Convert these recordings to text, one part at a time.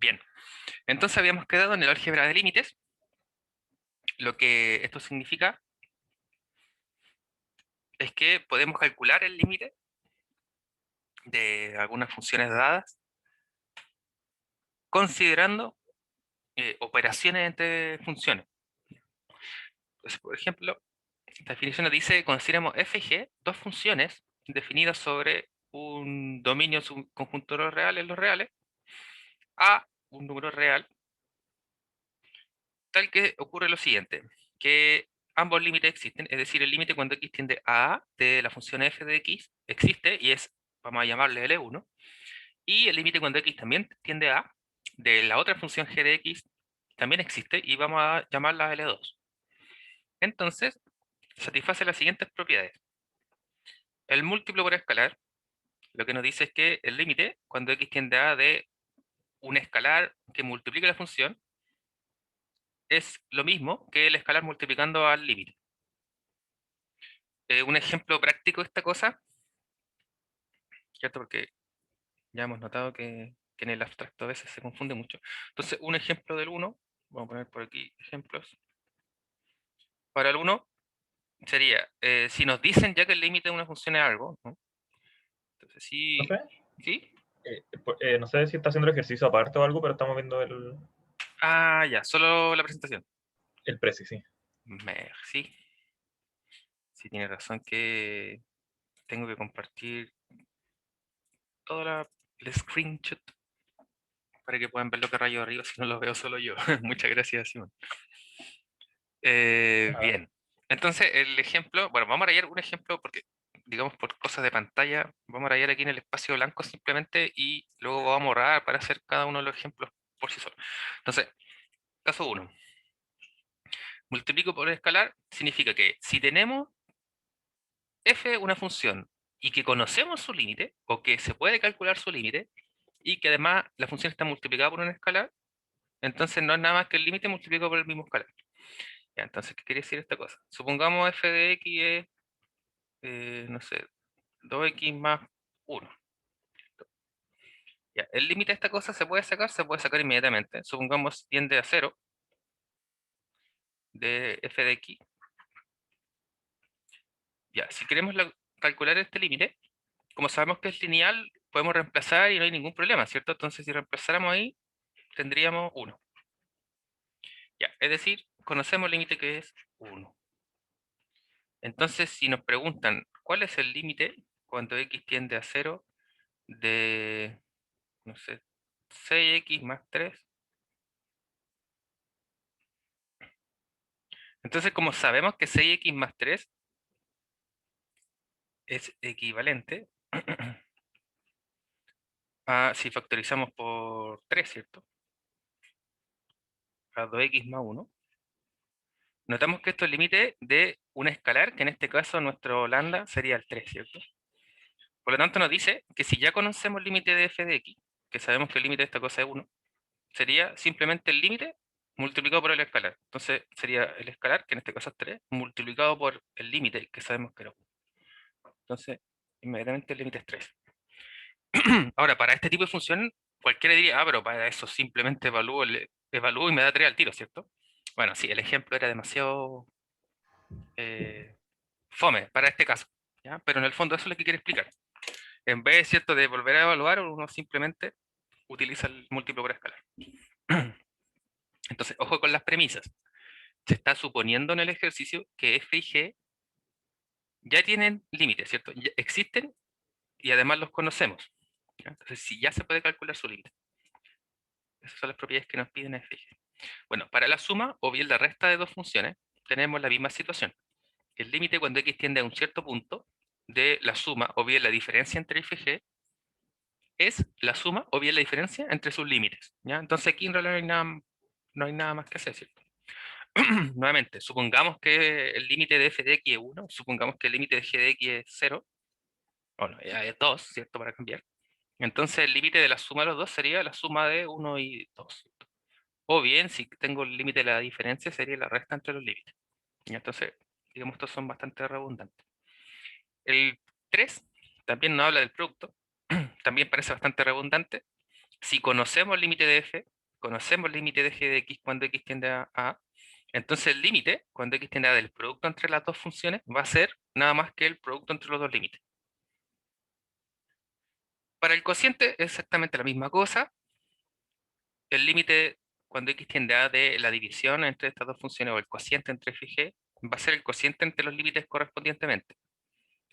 Bien, entonces habíamos quedado en el álgebra de límites. Lo que esto significa es que podemos calcular el límite de algunas funciones dadas considerando operaciones entre funciones. Entonces, por ejemplo, esta definición nos dice, consideramos f y g dos funciones definidas sobre un dominio subconjunto de los reales, a un número real, tal que ocurre lo siguiente, que ambos límites existen, es decir, el límite cuando x tiende a de la función f de x existe y es, vamos a llamarle L1, y el límite cuando x también tiende a de la otra función g de x también existe y vamos a llamarla L2. Entonces, satisface las siguientes propiedades. El múltiplo por escalar, lo que nos dice es que el límite, cuando x tiende a de un escalar que multiplique la función, es lo mismo que el escalar multiplicando al límite. Un ejemplo práctico de esta cosa, ¿cierto? Porque ya hemos notado que en el abstracto a veces se confunde mucho. Entonces, un ejemplo del 1, vamos a poner por aquí ejemplos. Para el 1 sería, si nos dicen ya que el límite de una función es algo, ¿no? Entonces, No sí, sé, ¿sí? no sé si está haciendo el ejercicio aparte o algo, pero estamos viendo Ah, ya, solo la presentación. el precio, sí. Sí, sí tiene razón que tengo que compartir todo el screenshot para que puedan ver lo que rayo arriba si no lo veo solo yo. Muchas gracias, Simón. Nada. Bien, entonces el ejemplo, bueno, vamos a rayar un ejemplo porque, digamos, por cosas de pantalla, vamos a rayar aquí en el espacio blanco simplemente y luego vamos a borrar para hacer cada uno de los ejemplos por sí solo. Entonces, caso 1. Multiplico por escalar significa que si tenemos f una función y que conocemos su límite, o que se puede calcular su límite, y que además la función está multiplicada por un escalar, entonces no es nada más que el límite multiplicado por el mismo escalar. Ya, entonces, ¿qué quiere decir esta cosa? Supongamos f de x es, no sé, 2x más 1. Ya, el límite de esta cosa se puede sacar inmediatamente. Supongamos tiende a 0 de f de x. Ya, si queremos calcular este límite, como sabemos que es lineal, podemos reemplazar y no hay ningún problema, ¿cierto? Entonces, si reemplazáramos ahí, tendríamos 1. Ya, es decir, conocemos el límite que es 1. Entonces, si nos preguntan cuál es el límite cuando x tiende a 0 de, no sé, 6x más 3. Entonces, como sabemos que 6x más 3 es equivalente a, si factorizamos por 3, ¿cierto? A 2x más 1. Notamos que esto es el límite de un escalar, que en este caso nuestro lambda sería el 3, ¿cierto? Por lo tanto nos dice que si ya conocemos el límite de f de x, que sabemos que el límite de esta cosa es 1, sería simplemente el límite multiplicado por el escalar. Entonces sería el escalar, que en este caso es 3, multiplicado por el límite, que sabemos que era 1. Entonces, inmediatamente el límite es 3. Ahora, para este tipo de función, cualquiera diría, pero para eso simplemente evalúo y me da 3 al tiro, ¿cierto? Bueno, sí, el ejemplo era demasiado fome para este caso, ¿ya? Pero en el fondo eso es lo que quiere explicar. En vez, ¿cierto?, de volver a evaluar, uno simplemente utiliza el múltiplo por escalar. Entonces, ojo con las premisas. Se está suponiendo en el ejercicio que f y g ya tienen límites, ¿cierto? Ya existen y además los conocemos, ¿ya? Entonces, si ya se puede calcular su límite. Esas son las propiedades que nos piden f y g. Bueno, para la suma o bien la resta de dos funciones, tenemos la misma situación. El límite cuando x tiende a un cierto punto de la suma o bien la diferencia entre f y g es la suma o bien la diferencia entre sus límites, ¿ya? Entonces aquí en realidad no hay nada más que hacer, ¿cierto? Nuevamente, supongamos que el límite de f de x es 1, supongamos que el límite de g de x es 0, bueno, ya es 2, ¿cierto? Para cambiar. Entonces el límite de la suma de los dos sería la suma de 1 y 2, ¿cierto? O bien, si tengo el límite de la diferencia, sería la resta entre los límites. Y entonces, digamos, estos son bastante redundantes. El 3 también nos habla del producto, también parece bastante redundante, Si conocemos el límite de f, conocemos el límite de g de x cuando x tiende a a, entonces el límite, cuando x tiende a del producto entre las dos funciones, va a ser nada más que el producto entre los dos límites. Para el cociente es exactamente la misma cosa. El límite cuando x tiende a de la división entre estas dos funciones o el cociente entre f y g va a ser el cociente entre los límites correspondientemente,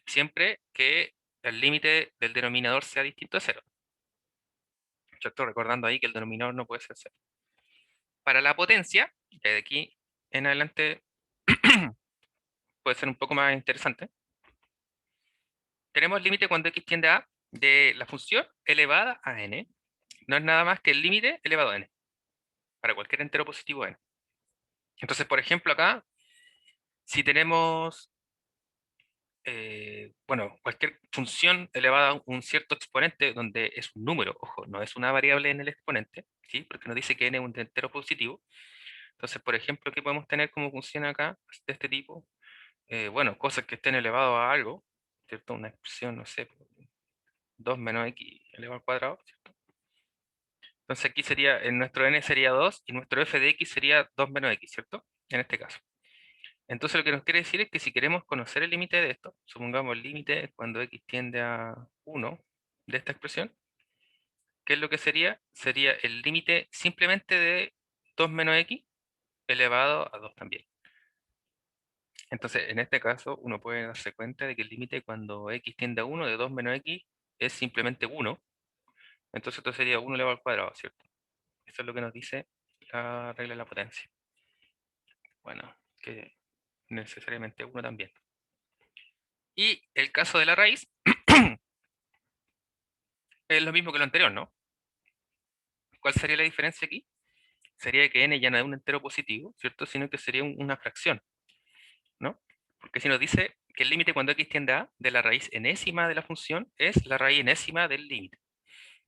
siempre que el límite del denominador sea distinto a cero. Yo estoy recordando ahí que el denominador no puede ser cero. Para la potencia, que de aquí en adelante puede ser un poco más interesante, tenemos el límite cuando x tiende a de la función elevada a n. No es nada más que el límite elevado a n, para cualquier entero positivo n. Entonces, por ejemplo, acá, si tenemos, bueno, cualquier función elevada a un cierto exponente donde es un número, ojo, no es una variable en el exponente, ¿sí? Porque nos dice que n es un entero positivo. Entonces, por ejemplo, ¿qué podemos tener como función acá de este tipo? Bueno, cosas que estén elevadas a algo, ¿cierto? Una expresión, no sé, 2 menos x elevado al cuadrado, ¿cierto? Entonces aquí sería, en nuestro n sería 2 y nuestro f de x sería 2 menos x, ¿cierto? En este caso. Entonces lo que nos quiere decir es que si queremos conocer el límite de esto, supongamos el límite cuando x tiende a 1 de esta expresión, ¿qué es lo que sería? Sería el límite simplemente de 2 menos x elevado a 2 también. Entonces, en este caso, uno puede darse cuenta de que el límite cuando x tiende a 1 de 2 menos x es simplemente 1. Entonces esto sería 1 elevado al cuadrado, ¿cierto? Eso es lo que nos dice la regla de la potencia. Bueno, que necesariamente 1 también. Y el caso de la raíz es lo mismo que lo anterior, ¿no? ¿Cuál sería la diferencia aquí? Sería que n ya no es un entero positivo, ¿cierto? Sino que sería una fracción, ¿no? Porque si nos dice que el límite cuando x tiende a de la raíz enésima de la función es la raíz enésima del límite,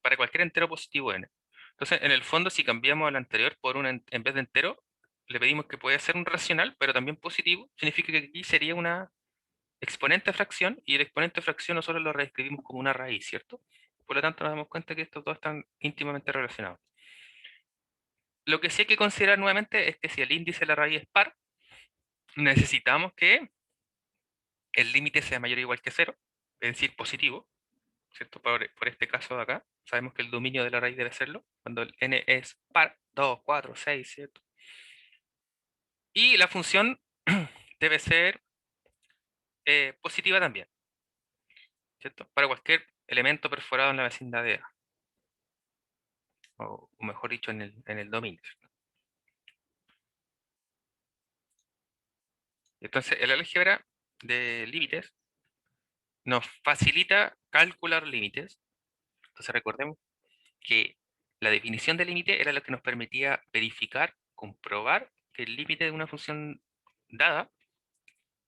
para cualquier entero positivo n. Entonces, en el fondo, si cambiamos al anterior por una en vez de entero, le pedimos que puede ser un racional, pero también positivo, significa que aquí sería una exponente fracción, y el exponente fracción nosotros lo reescribimos como una raíz, ¿cierto? Por lo tanto, nos damos cuenta que estos dos están íntimamente relacionados. Lo que sí hay que considerar nuevamente es que si el índice de la raíz es par, necesitamos que el límite sea mayor o igual que cero, es decir, positivo, ¿cierto? Por este caso de acá, sabemos que el dominio de la raíz debe serlo, cuando el n es par, 2, 4, 6, ¿cierto? Y la función debe ser positiva también, ¿cierto? Para cualquier elemento perforado en la vecindad de A, o mejor dicho, en el dominio, ¿cierto? Entonces, el álgebra de límites nos facilita calcular límites. Entonces, recordemos que la definición de límite era lo que nos permitía verificar, comprobar que el límite de una función dada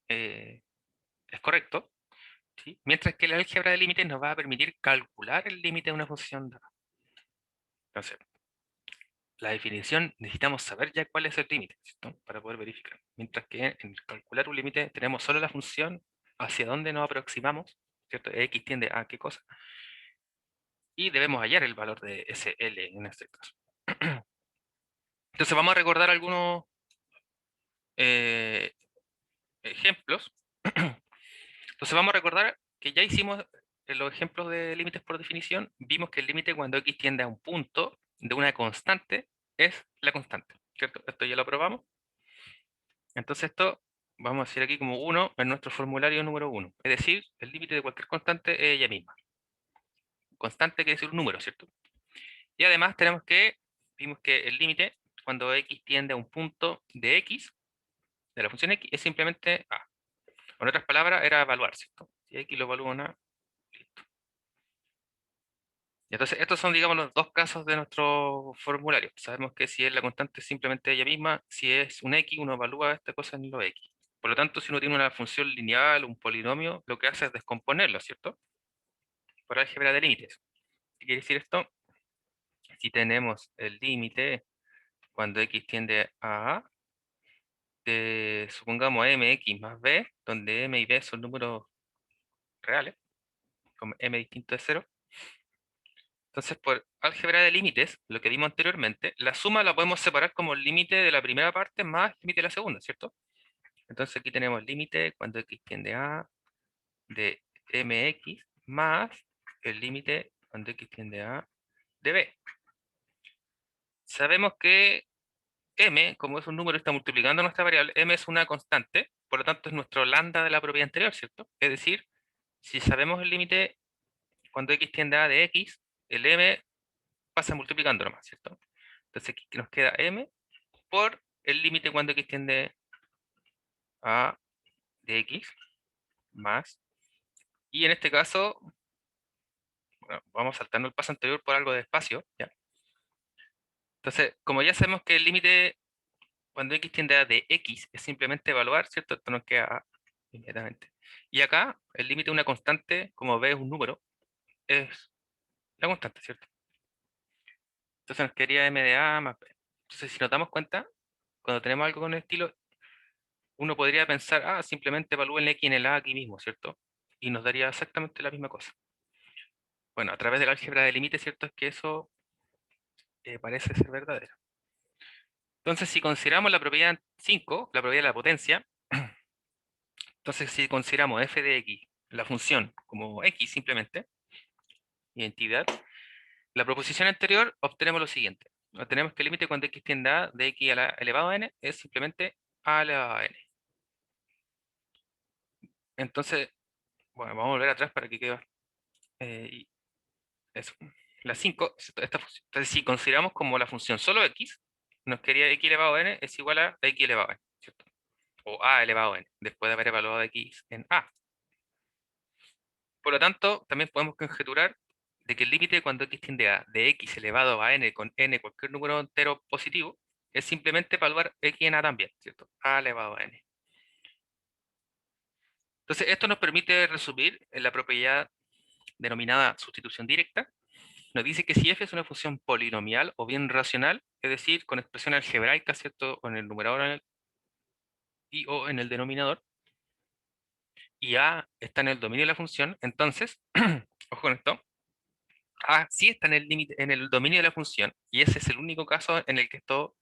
eh, es correcto, ¿sí? Mientras que el álgebra de límites nos va a permitir calcular el límite de una función dada. Entonces, la definición necesitamos saber ya cuál es el límite, ¿cierto? Para poder verificar. Mientras que en calcular un límite tenemos solo la función hacia dónde nos aproximamos, ¿cierto? X tiende a qué cosa, y debemos hallar el valor de ese L en este caso. Entonces vamos a recordar algunos eh, ejemplos. Entonces vamos a recordar que ya hicimos los ejemplos de límites por definición. Vimos que el límite cuando x tiende a un punto de una constante es la constante, ¿cierto? Esto ya lo probamos. Entonces esto vamos a decir aquí como 1 en nuestro formulario número 1. Es decir, el límite de cualquier constante es ella misma. Constante quiere decir un número, ¿cierto? Y además vimos que el límite cuando x tiende a un punto de x, de la función x, es simplemente a. En otras palabras, era evaluar, ¿cierto? Si x lo evalúa una, listo. Y entonces, estos son, digamos, los dos casos de nuestro formulario. Sabemos que si es la constante es simplemente ella misma, si es un x, uno evalúa esta cosa en lo x. Por lo tanto, si uno tiene una función lineal, un polinomio, lo que hace es descomponerlo, ¿cierto? Por álgebra de límites. ¿Qué quiere decir esto? Si tenemos el límite cuando x tiende a a, supongamos mx más b, donde m y b son números reales, con m distinto de 0, Entonces, por álgebra de límites, lo que vimos anteriormente, la suma la podemos separar como el límite de la primera parte más el límite de la segunda, ¿cierto? Entonces aquí tenemos el límite cuando x tiende a de mx más el límite cuando x tiende a de b. Sabemos que m, como es un número, está multiplicando nuestra variable, m es una constante, por lo tanto es nuestro lambda de la propiedad anterior, ¿cierto? Es decir, si sabemos el límite cuando x tiende a de x, el m pasa multiplicando nomás, ¿cierto? Entonces aquí nos queda m por el límite cuando x tiende a de x más, y en este caso, bueno, vamos saltando el paso anterior por algo de espacio, ¿ya? Entonces, como ya sabemos que el límite cuando x tiende a de x es simplemente evaluar, ¿cierto? Esto nos queda A inmediatamente. Y acá, el límite de una constante, como ve, es un número, es la constante, ¿cierto? Entonces nos quedaría m de a más b. Entonces, si nos damos cuenta, cuando tenemos algo con el estilo, uno podría pensar, ah, simplemente evalúen x en el a aquí mismo, ¿cierto? Y nos daría exactamente la misma cosa. Bueno, a través del álgebra de límites, ¿cierto? Es que eso parece ser verdadero. Entonces, si consideramos la propiedad 5, la propiedad de la potencia, entonces si consideramos f de x, la función, como x simplemente, identidad, la proposición anterior obtenemos lo siguiente. Obtenemos que el límite cuando x tiende a de x a la elevado a n es simplemente a elevado a n. Entonces, bueno, vamos a volver atrás para que quede y eso. La 5, esta función. Entonces, si consideramos como la función solo x, nos quedaría x elevado a n es igual a x elevado a n, ¿cierto? O a elevado a n, después de haber evaluado x en a. Por lo tanto, también podemos conjeturar de que el límite cuando x tiende a de x elevado a n con n cualquier número entero positivo es simplemente evaluar x en a también, ¿cierto? A elevado a n. Entonces, esto nos permite resumir en la propiedad denominada sustitución directa. Nos dice que si f es una función polinomial o bien racional, es decir, con expresión algebraica, ¿cierto? Con el numerador y o en el denominador, y a está en el dominio de la función, entonces, ojo con esto, a sí está en el límite, en el dominio de la función, y ese es el único caso en el que esto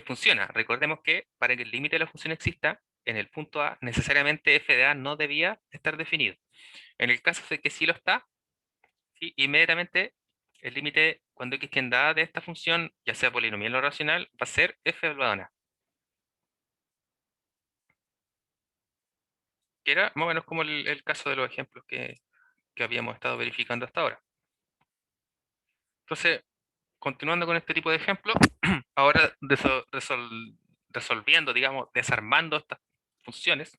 funciona. Recordemos que para que el límite de la función exista, en el punto A, necesariamente f de a no debía estar definido. En el caso de que sí lo está, ¿sí? Inmediatamente el límite cuando x tiende a de esta función, ya sea polinomial o racional, va a ser f elevado a, que era más o menos como el caso de los ejemplos que habíamos estado verificando hasta ahora. Entonces, continuando con este tipo de ejemplos, ahora resolviendo, digamos, desarmando estas funciones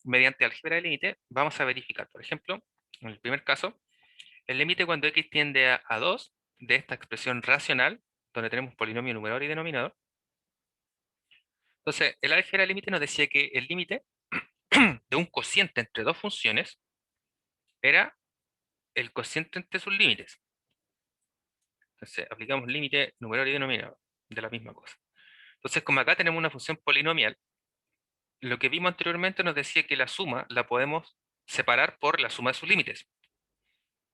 mediante álgebra de límite, vamos a verificar, por ejemplo, en el primer caso, el límite cuando x tiende a 2 de esta expresión racional, donde tenemos polinomio numerador y denominador. Entonces, el álgebra de límite nos decía que el límite de un cociente entre dos funciones era el cociente entre sus límites. Entonces, aplicamos límite numerador y denominador de la misma cosa. Entonces, como acá tenemos una función polinomial, lo que vimos anteriormente nos decía que la suma la podemos separar por la suma de sus límites.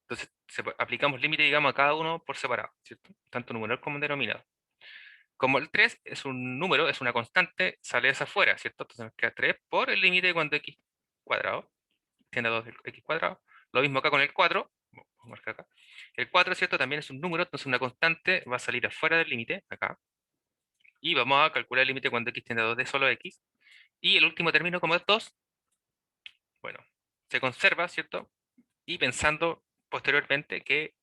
Entonces, aplicamos límite, digamos, a cada uno por separado, ¿cierto? Tanto numerador como denominador. Como el 3 es un número, es una constante, sale esa afuera, ¿cierto? Entonces nos queda 3 por el límite cuando x cuadrado tiende a 2 del x cuadrado. Lo mismo acá con el 4, vamos a marcar acá. El 4, ¿cierto? También es un número, entonces una constante va a salir afuera del límite, acá. Y vamos a calcular el límite cuando x tiende a 2 de solo x. Y el último término, como es 2, bueno, se conserva, ¿cierto? Y pensando posteriormente que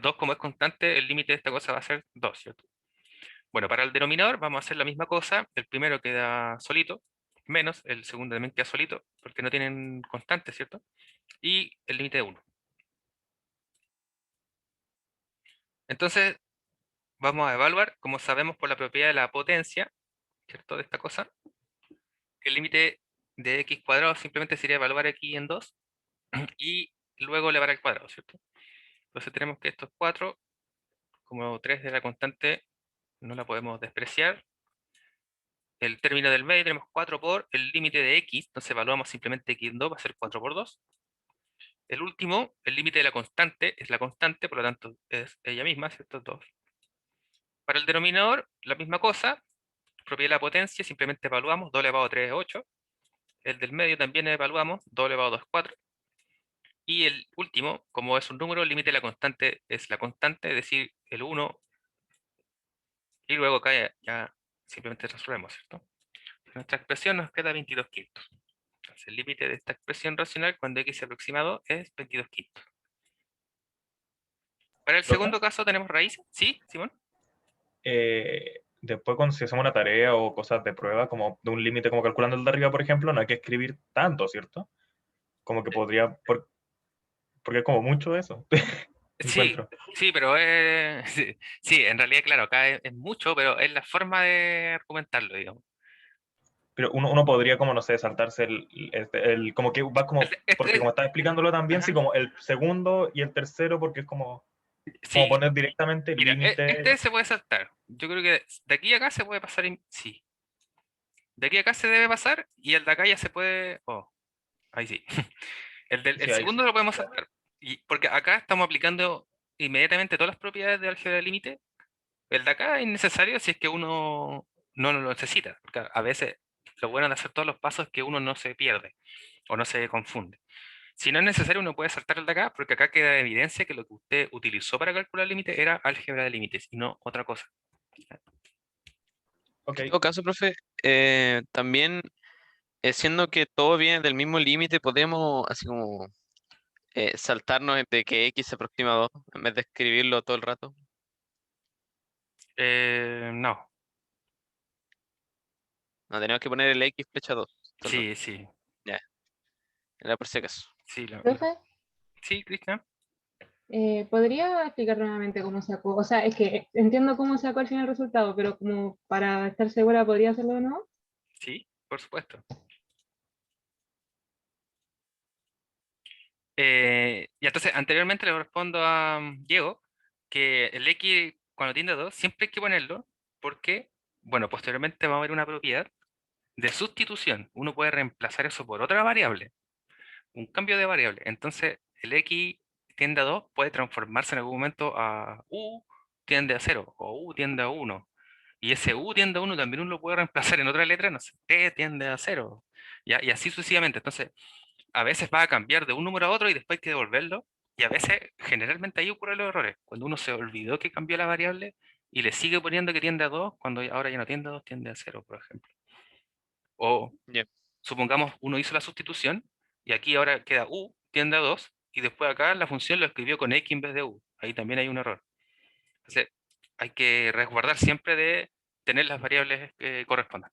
2 como es constante, el límite de esta cosa va a ser 2, ¿cierto? Bueno, para el denominador vamos a hacer la misma cosa. El primero queda solito, menos el segundo también queda solito, porque no tienen constante, ¿cierto? Y el límite de 1. Entonces, vamos a evaluar, como sabemos por la propiedad de la potencia, ¿cierto? De esta cosa, que el límite de x cuadrado simplemente sería evaluar x en 2 y luego elevar al cuadrado, ¿cierto? Entonces tenemos que estos 4, como 3 de la constante, no la podemos despreciar. El término del medio tenemos 4 por el límite de x, entonces evaluamos simplemente x en 2, va a ser 4 por 2. El último, el límite de la constante, es la constante, por lo tanto es ella misma, ¿cierto? 2. Para el denominador, la misma cosa, propiedad de la potencia, simplemente evaluamos, 2 elevado a 3 es 8. El del medio también evaluamos, 2 elevado a 2 es 4. Y el último, como es un número, el límite de la constante es la constante, es decir, el 1, y luego acá ya simplemente resolvemos, ¿cierto? Nuestra expresión nos queda 22 quintos. Entonces, el límite de esta expresión racional cuando x se aproxima a 2 es 22 quintos. Para el ¿Profe? segundo caso tenemos raíces. ¿Sí, Simón? Después cuando si hacemos una tarea o cosas de prueba, como de un límite, como calculando el de arriba, por ejemplo, no hay que escribir tanto, ¿cierto? Como que podría, porque es como mucho eso, Sí, encuentro. sí, pero sí, sí, en realidad, claro, acá es mucho, pero es la forma de argumentarlo, digamos. Pero uno podría, como no sé, saltarse como que va como, porque como estaba explicándolo también, sí, Ajá, como el segundo y el tercero, porque es como sí, poner directamente el mira, límite. este se puede saltar. Yo creo que de aquí a acá se puede pasar, sí. De aquí a acá se debe pasar y el de acá ya se puede, oh, ahí sí. El Sí, ahí sí. segundo lo podemos saltar. Y, porque acá estamos aplicando inmediatamente todas las propiedades de álgebra de límite. El de acá es necesario si es que uno no lo necesita. Porque a veces lo bueno de hacer todos los pasos es que uno no se pierde o no se confunde. Si no es necesario, uno puede saltar el de acá, porque acá queda evidencia que lo que usted utilizó para calcular límite era álgebra de límites y no otra cosa. Ok. En todo caso, profe, también siendo que todo viene del mismo límite, podemos así como saltarnos de que x se aproxima a 2 en vez de escribirlo todo el rato. No, No tenemos que poner el x flecha 2 todo el rato. sí, sí, Ya, era por si acaso. sí. Profe, Sí, Cristian, ¿podría explicar nuevamente cómo sacó? O sea, es que entiendo cómo sacó al final el resultado, pero como para estar segura, ¿podría hacerlo de nuevo? sí, por supuesto. Y entonces, anteriormente le respondo a Diego que el X cuando tiende a 2 siempre hay que ponerlo porque, bueno, posteriormente va a haber una propiedad de sustitución. Uno puede reemplazar eso por otra variable, un cambio de variable. Entonces, el X tiende a 2 puede transformarse en algún momento a U tiende a 0 o U tiende a 1. Y ese U tiende a 1 también uno lo puede reemplazar en otra letra, no sé, T tiende a 0. ¿Ya? Y así sucesivamente. Entonces, a veces va a cambiar de un número a otro y después hay que devolverlo. Y a veces, generalmente ahí ocurren los errores. Cuando uno se olvidó que cambió la variable y le sigue poniendo que tiende a 2 cuando ahora ya no tiende a 2 tiende a 0, por ejemplo. O Ya, supongamos uno hizo la sustitución y aquí ahora queda U tiende a 2 y después acá la función lo escribió con X en vez de U. Ahí también hay un error. Entonces, hay que resguardar siempre de tener las variables que correspondan.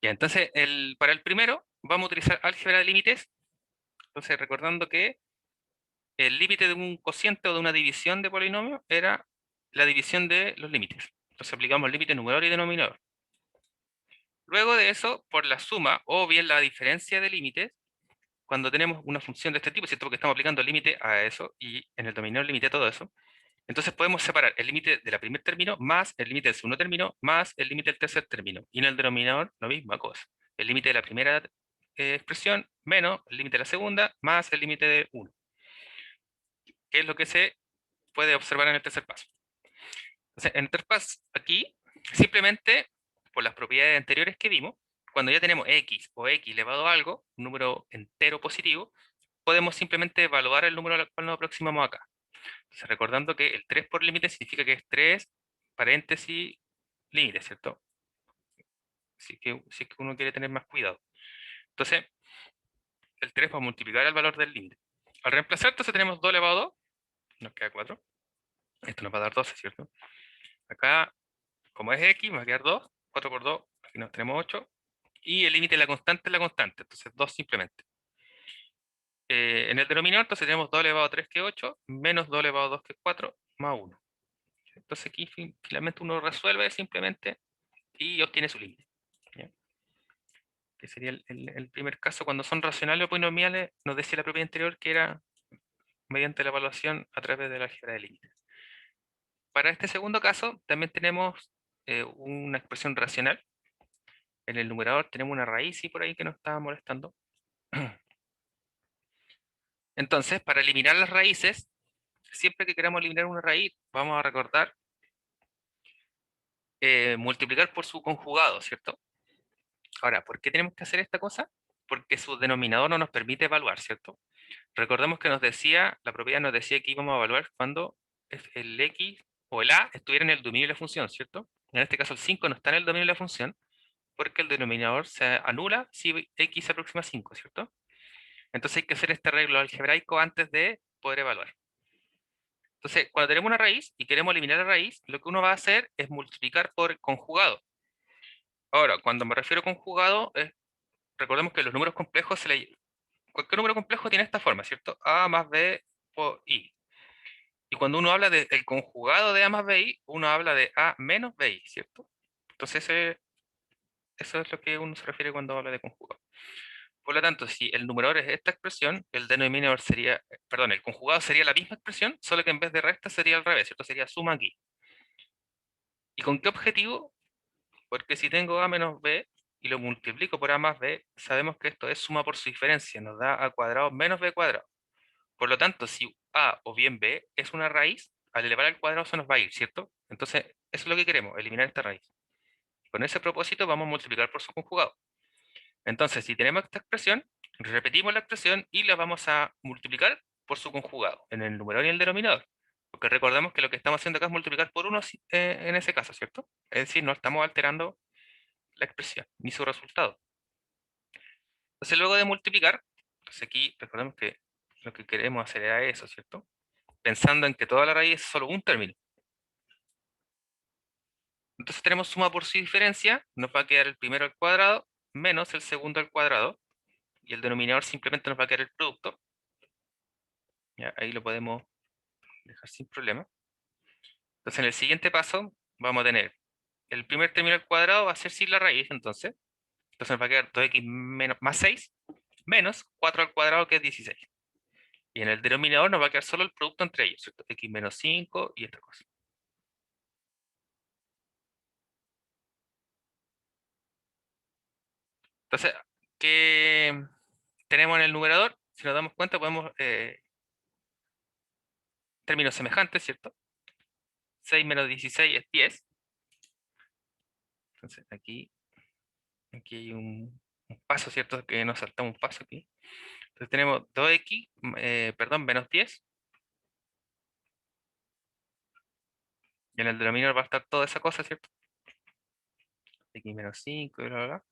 Ya, entonces, para el primero vamos a utilizar álgebra de límites. Entonces, recordando que el límite de un cociente o de una división de polinomio era la división de los límites. Entonces aplicamos límite numerador y denominador. Luego de eso, por la suma o bien la diferencia de límites, cuando tenemos una función de este tipo, ¿cierto? Porque estamos aplicando el límite a eso y en el denominador límite a todo eso, entonces podemos separar el límite del primer término más el límite del segundo término más el límite del tercer término. Y en el denominador, lo misma cosa. El límite de la primera expresión menos el límite de la segunda más el límite de uno, que es lo que se puede observar en el tercer paso. Entonces, en el tercer paso, aquí, simplemente por las propiedades anteriores que vimos, cuando ya tenemos x o x elevado a algo, un número entero positivo, podemos simplemente evaluar el número al cual nos aproximamos acá. Entonces, recordando que el 3 por límite significa que es 3 paréntesis límite, ¿cierto? Si es que uno quiere tener más cuidado. Entonces, el 3 va a multiplicar el valor del límite. Al reemplazar, entonces tenemos 2 elevado a 2, nos queda 4. Esto nos va a dar 12, ¿cierto? Acá, como es x, va a quedar 2. 4 por 2, aquí nos tenemos 8. Y el límite de la constante es la constante, entonces 2 simplemente. En el denominador, entonces tenemos 2 elevado a 3 que es 8, menos 2 elevado a 2 que es 4, más 1. Entonces aquí finalmente uno resuelve simplemente y obtiene su límite. ¿Ya? Que sería el primer caso. Cuando son racionales o polinomiales, nos decía la propiedad anterior que era mediante la evaluación a través de la álgebra de límites. Para este segundo caso, también tenemos una expresión racional. En el numerador tenemos una raíz y por ahí que nos estaba molestando. Entonces, para eliminar las raíces, siempre que queramos eliminar una raíz, vamos a recordar multiplicar por su conjugado, ¿cierto? Ahora, ¿por qué tenemos que hacer esta cosa? Porque su denominador no nos permite evaluar, ¿cierto? Recordemos que nos decía, la propiedad nos decía que íbamos a evaluar cuando el x o el a estuviera en el dominio de la función, ¿cierto? En este caso el 5 no está en el dominio de la función, porque el denominador se anula si x se aproxima a 5, ¿cierto? Entonces hay que hacer este arreglo algebraico antes de poder evaluar. Entonces, cuando tenemos una raíz y queremos eliminar la raíz, lo que uno va a hacer es multiplicar por conjugado. Ahora, cuando me refiero a conjugado, recordemos que los números complejos, cualquier número complejo tiene esta forma, ¿cierto? A más B por I. Y cuando uno habla del conjugado de A más BI, uno habla de A menos BI, ¿cierto? Entonces, eso es lo que uno se refiere cuando habla de conjugado. Por lo tanto, si el numerador es esta expresión, el denominador sería, perdón, el conjugado sería la misma expresión, solo que en vez de resta sería al revés, ¿cierto? Sería suma aquí. ¿Y con qué objetivo? Porque si tengo A menos B y lo multiplico por A más B, sabemos que esto es suma por su diferencia, nos da A cuadrado menos B cuadrado. Por lo tanto, si A o bien B es una raíz, al elevar al cuadrado se nos va a ir, ¿cierto? Entonces, eso es lo que queremos, eliminar esta raíz. Con ese propósito vamos a multiplicar por su conjugado. Entonces, si tenemos esta expresión, repetimos la expresión y la vamos a multiplicar por su conjugado, en el numerador y el denominador. Porque recordemos que lo que estamos haciendo acá es multiplicar por 1 en ese caso, ¿cierto? Es decir, no estamos alterando la expresión, ni su resultado. Entonces, luego de multiplicar, entonces aquí recordemos que lo que queremos hacer era eso, ¿cierto? Pensando en que toda la raíz es solo un término. Entonces tenemos suma por su diferencia, nos va a quedar el primero al cuadrado menos el segundo al cuadrado, y el denominador simplemente nos va a quedar el producto. Ya, ahí lo podemos dejar sin problema. Entonces en el siguiente paso vamos a tener el primer término al cuadrado va a ser sin la raíz, entonces nos va a quedar 2x menos, más 6 menos 4 al cuadrado, que es 16. Y en el denominador nos va a quedar solo el producto entre ellos, ¿cierto? X menos 5 y esta cosa. Entonces, ¿qué tenemos en el numerador? Si nos damos cuenta, podemos términos semejantes, ¿cierto? 6 menos 16 es 10. Entonces, aquí hay un paso, ¿cierto? Que nos saltamos un paso aquí. Entonces tenemos 2x, perdón, menos 10. Y en el denominador va a estar toda esa cosa, ¿cierto? X menos 5, y bla, bla, bla.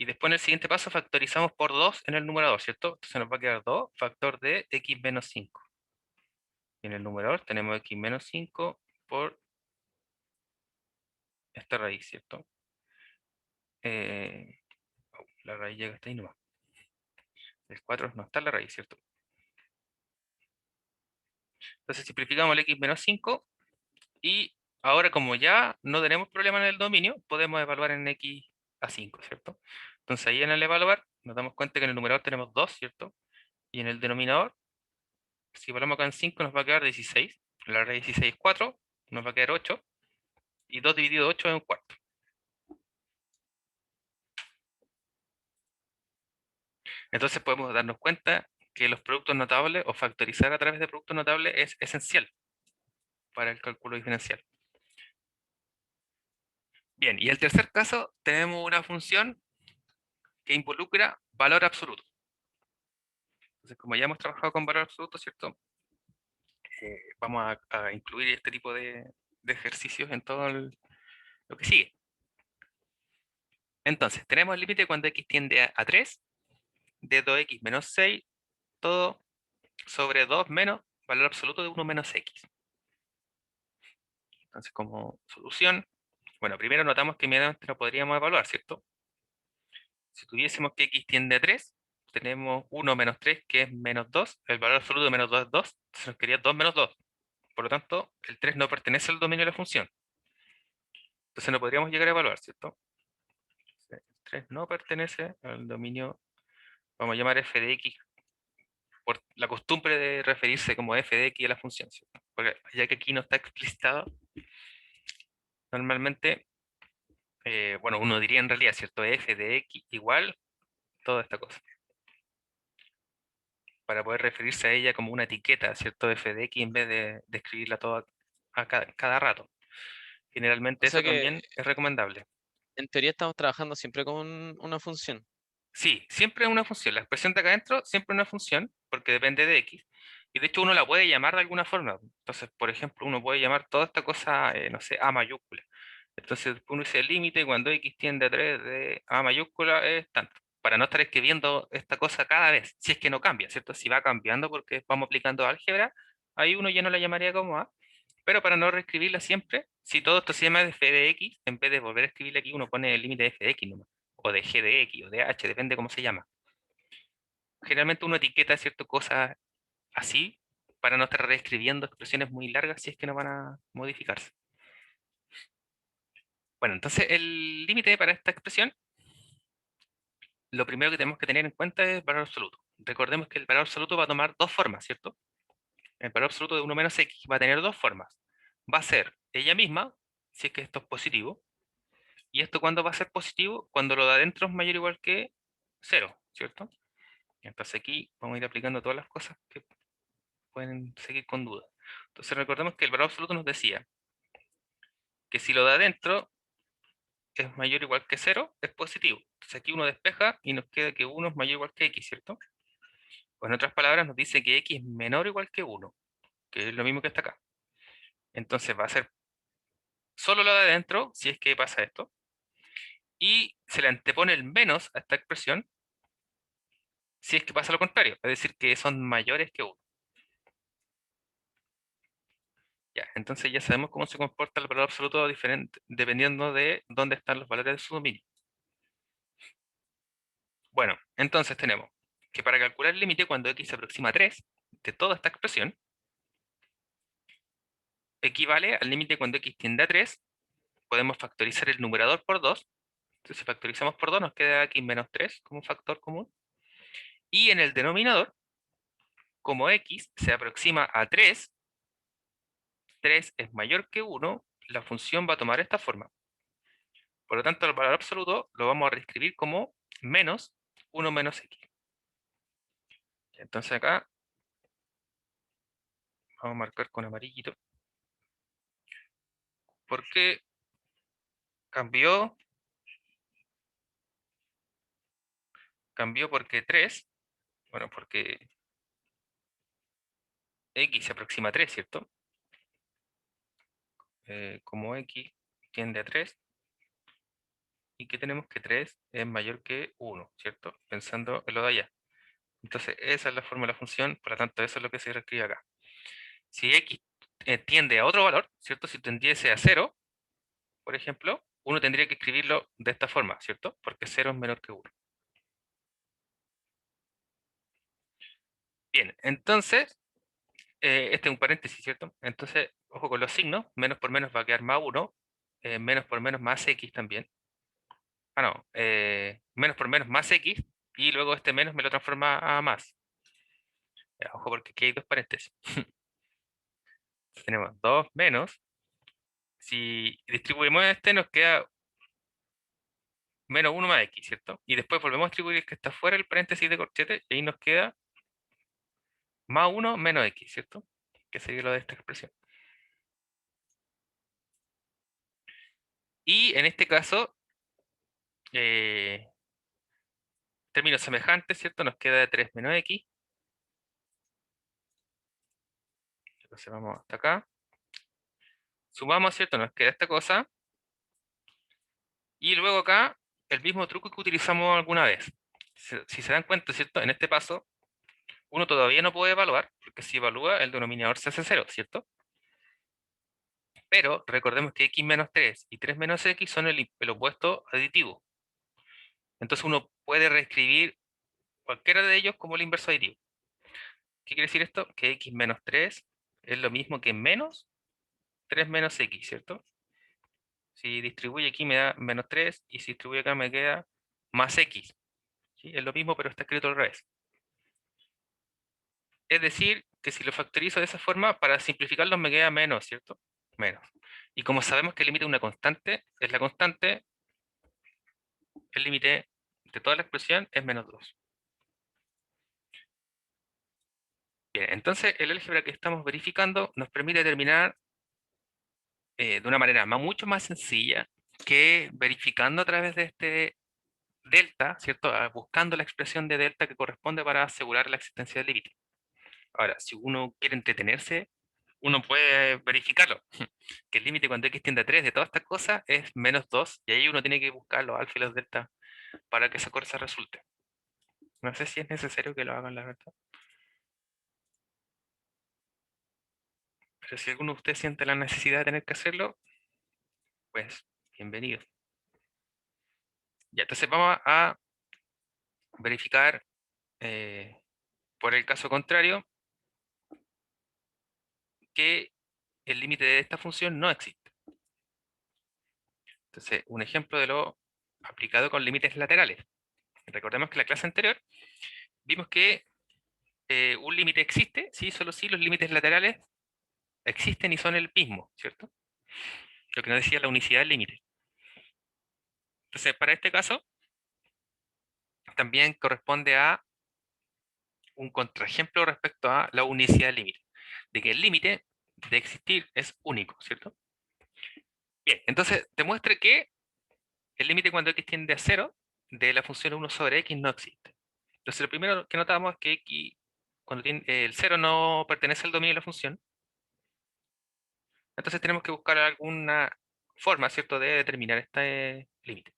Y después en el siguiente paso factorizamos por 2 en el numerador, ¿cierto? Entonces nos va a quedar 2 factor de x menos 5. Y en el numerador tenemos x menos 5 por esta raíz, ¿cierto? La raíz llega hasta ahí nomás. El 4 no está en la raíz, ¿cierto? Entonces simplificamos el x menos 5 y ahora como ya no tenemos problema en el dominio, podemos evaluar en x a 5, ¿cierto? Entonces ahí en el evaluar nos damos cuenta que en el numerador tenemos 2, ¿cierto? Y en el denominador, si evaluamos acá en 5 nos va a quedar 16. La raíz de 16 es 4, nos va a quedar 8. Y 2 dividido 8 es un cuarto. Entonces podemos darnos cuenta que los productos notables o factorizar a través de productos notables es esencial para el cálculo diferencial. Bien, y el tercer caso tenemos una función que involucra valor absoluto. Entonces, como ya hemos trabajado con valor absoluto, ¿cierto? Vamos a incluir este tipo de ejercicios en todo lo que sigue. Entonces, tenemos el límite cuando x tiende a 3, de 2x menos 6, todo sobre 2 menos valor absoluto de 1 menos x. Entonces, como solución, bueno, primero notamos que inmediatamente lo podríamos evaluar, ¿cierto? Si tuviésemos que x tiende a 3, tenemos 1 menos 3, que es menos 2. El valor absoluto de menos 2 es 2. Entonces nos quedaría 2 menos 2. Por lo tanto, el 3 no pertenece al dominio de la función. Entonces no podríamos llegar a evaluar, ¿cierto? El 3 no pertenece al dominio, vamos a llamar f de x, por la costumbre de referirse como f de x a la función, ¿cierto? Porque ya que aquí no está explicitado, normalmente, bueno, uno diría en realidad, ¿cierto? F de x igual toda esta cosa. para poder referirse a ella como una etiqueta, ¿cierto? F de X en vez de escribirla toda a cada rato. Generalmente O sea eso que también es recomendable. en teoría estamos trabajando siempre con una función. Sí, siempre es una función. La expresión de acá adentro siempre es una función, porque depende de X. Y de hecho uno la puede llamar de alguna forma. Entonces, por ejemplo, uno puede llamar toda esta cosa, no sé, A mayúscula. Entonces uno dice el límite cuando X tiende a 3 de A mayúscula es tanto. Para no estar escribiendo esta cosa cada vez, si es que no cambia, ¿cierto? Si va cambiando porque vamos aplicando álgebra, ahí uno ya no la llamaría como A. Pero para no reescribirla siempre, si todo esto se llama de f de x, en vez de volver a escribirle aquí, uno pone el límite de f de x nomás, o de g de x, o de h, depende cómo se llama. Generalmente uno etiqueta ciertas cosas así para no estar reescribiendo expresiones muy largas si es que no van a modificarse. Bueno, entonces el límite para esta expresión, lo primero que tenemos que tener en cuenta es el valor absoluto. Recordemos que el valor absoluto va a tomar dos formas, ¿cierto? El valor absoluto de 1 menos x va a tener dos formas. Va a ser ella misma, si es que esto es positivo. ¿Y esto cuándo va a ser positivo? Cuando lo de adentro es mayor o igual que 0, ¿cierto? Entonces aquí vamos a ir aplicando todas las cosas que pueden seguir con duda. Entonces recordemos que el valor absoluto nos decía que si lo de adentro es mayor o igual que 0, es positivo. Entonces aquí uno despeja y nos queda que 1 es mayor o igual que x, ¿cierto? O en otras palabras nos dice que x es menor o igual que 1, que es lo mismo que está acá. Entonces va a ser solo lo de adentro, si es que pasa esto, y se le antepone el menos a esta expresión si es que pasa lo contrario, es decir, que son mayores que 1. Ya, entonces ya sabemos cómo se comporta el valor absoluto diferente, dependiendo de dónde están los valores de su dominio. Bueno, entonces tenemos que para calcular el límite cuando x se aproxima a 3 de toda esta expresión, equivale al límite cuando x tiende a 3, podemos factorizar el numerador por 2, entonces si factorizamos por 2 nos queda x menos 3 como factor común, y en el denominador, como x se aproxima a 3, 3 es mayor que 1, la función va a tomar esta forma. Por lo tanto, el valor absoluto lo vamos a reescribir como menos 1 menos x. Entonces acá vamos a marcar con amarillito. ¿Por qué cambió? Cambió porque 3, bueno, porque x se aproxima a 3, ¿cierto? Como x tiende a 3, y que tenemos que 3 es mayor que 1, ¿cierto? Pensando en lo de allá. Entonces esa es la forma de la función, por lo tanto eso es lo que se reescribe acá. Si x tiende a otro valor, ¿cierto? Si tendiese a 0, por ejemplo, uno tendría que escribirlo de esta forma, ¿cierto? Porque 0 es menor que 1. Bien, entonces, este es un paréntesis, ¿cierto? Entonces, ojo con los signos, menos por menos va a quedar más 1, menos por menos más x también. Ah, no, menos por menos más x, y luego este menos me lo transforma a más. Ya, ojo porque aquí hay dos paréntesis. Entonces, tenemos 2 menos, si distribuimos este nos queda menos 1 más x, ¿cierto? Y después volvemos a distribuir el que está fuera del paréntesis de corchete, y ahí nos queda más 1 menos x, ¿cierto? Que sería lo de esta expresión. Y en este caso, términos semejantes, ¿cierto? Nos queda 3 menos x. Entonces vamos hasta acá. Sumamos, ¿cierto? Nos queda esta cosa. Y luego acá, el mismo truco que utilizamos alguna vez. Si se dan cuenta, ¿cierto? En este paso, uno todavía no puede evaluar, porque si evalúa, el denominador se hace 0, ¿cierto? Pero recordemos que x menos 3 y 3 menos x son el opuesto aditivo. Entonces uno puede reescribir cualquiera de ellos como el inverso aditivo. ¿Qué quiere decir esto? Que x menos 3 es lo mismo que menos 3 menos x, ¿cierto? Si distribuye aquí me da menos 3 y si distribuye acá me queda más x. ¿Sí? Es lo mismo pero está escrito al revés. Es decir, que si lo factorizo de esa forma, para simplificarlo me queda menos, ¿cierto? Menos. Y como sabemos que el límite de una constante es la constante, el límite de toda la expresión es menos 2. Bien, entonces el álgebra que estamos verificando nos permite determinar de una manera mucho más sencilla que verificando a través de este delta, ¿cierto? Buscando la expresión de delta que corresponde para asegurar la existencia del límite. Ahora, si uno quiere entretenerse, uno puede verificarlo, que el límite cuando x tiende a 3 de todas estas cosas es -2, y ahí uno tiene que buscar los alfa y los delta para que esa cosa resulte. No sé si es necesario que lo hagan, la verdad. Pero si alguno de ustedes siente la necesidad de tener que hacerlo, pues bienvenido. Ya, entonces vamos a verificar por el caso contrario que el límite de esta función no existe. Entonces, un ejemplo de lo aplicado con límites laterales. Recordemos que en la clase anterior vimos que un límite existe, sí, solo si los límites laterales existen y son el mismo, ¿cierto? Lo que nos decía la unicidad del límite. Entonces, para este caso, también corresponde a un contraejemplo respecto a la unicidad del límite, de que el límite de existir es único, ¿cierto? Bien, entonces demuestre que el límite cuando x tiende a 0 de la función 1 sobre x no existe. Entonces lo primero que notamos es que x, cuando tiene, el 0 no pertenece al dominio de la función, entonces tenemos que buscar alguna forma, ¿cierto?, de determinar este límite.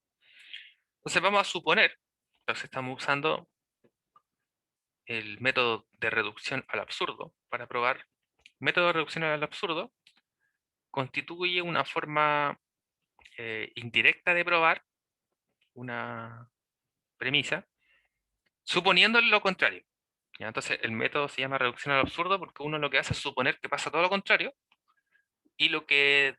Entonces vamos a suponer, entonces estamos usando el método de reducción al absurdo para probar. Método de reducción al absurdo constituye una forma indirecta de probar una premisa, suponiendo lo contrario. ¿Ya? Entonces el método se llama reducción al absurdo porque uno lo que hace es suponer que pasa todo lo contrario, y lo que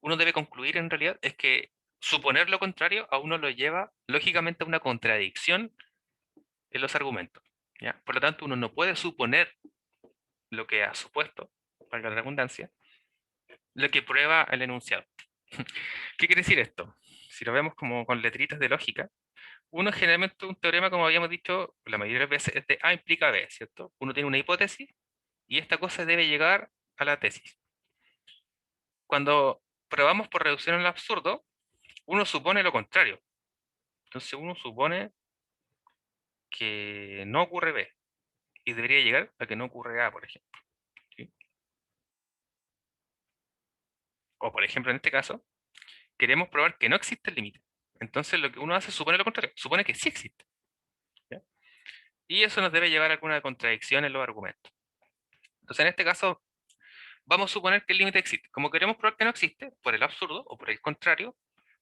uno debe concluir en realidad es que suponer lo contrario a uno lo lleva lógicamente a una contradicción en los argumentos. ¿Ya? Por lo tanto, uno no puede suponer lo que ha supuesto, valga la redundancia, lo que prueba el enunciado. ¿Qué quiere decir esto? Si lo vemos como con letritas de lógica, uno generalmente un teorema, como habíamos dicho, la mayoría de las veces es de A implica B, ¿cierto? Uno tiene una hipótesis y esta cosa debe llegar a la tesis. Cuando probamos por reducción al absurdo, uno supone lo contrario. Entonces uno supone que no ocurre B y debería llegar a que no ocurre A, por ejemplo. ¿Sí? O por ejemplo, en este caso, queremos probar que no existe el límite. Entonces lo que uno hace es supone lo contrario, supone que sí existe. ¿Ya? Y eso nos debe llevar a alguna contradicción en los argumentos. Entonces en este caso, vamos a suponer que el límite existe. Como queremos probar que no existe, por el absurdo o por el contrario,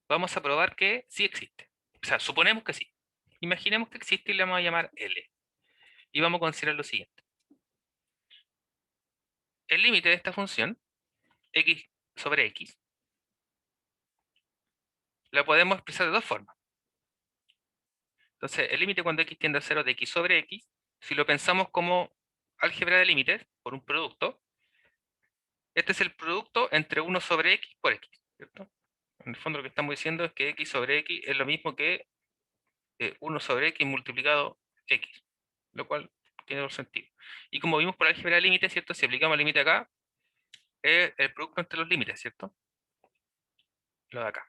vamos a probar que sí existe. O sea, suponemos que sí. Imaginemos que existe y le vamos a llamar L. Y vamos a considerar lo siguiente. El límite de esta función, x sobre x, la podemos expresar de dos formas. Entonces, el límite cuando x tiende a 0 de x sobre x, si lo pensamos como álgebra de límites por un producto, este es el producto entre 1 sobre x por x, ¿cierto? En el fondo lo que estamos diciendo es que x sobre x es lo mismo que 1 sobre x multiplicado x, lo cual tiene todo sentido. Y como vimos por álgebra de límites, ¿cierto? Si aplicamos el límite acá, es el producto entre los límites, ¿cierto? Lo de acá.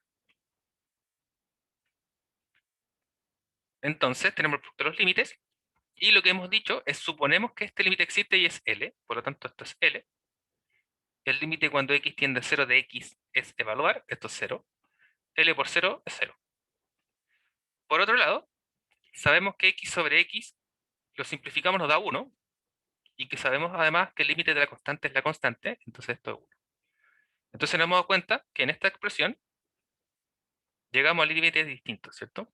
Entonces tenemos el producto de los límites, y lo que hemos dicho es suponemos que este límite existe y es L, por lo tanto esto es L. El límite cuando x tiende a 0 de x es evaluar, esto es 0. L por 0 es 0. Por otro lado, sabemos que x sobre x lo simplificamos, nos da 1, y que sabemos además que el límite de la constante es la constante, entonces esto es 1. Entonces nos hemos dado cuenta que en esta expresión llegamos a límites distintos, ¿cierto?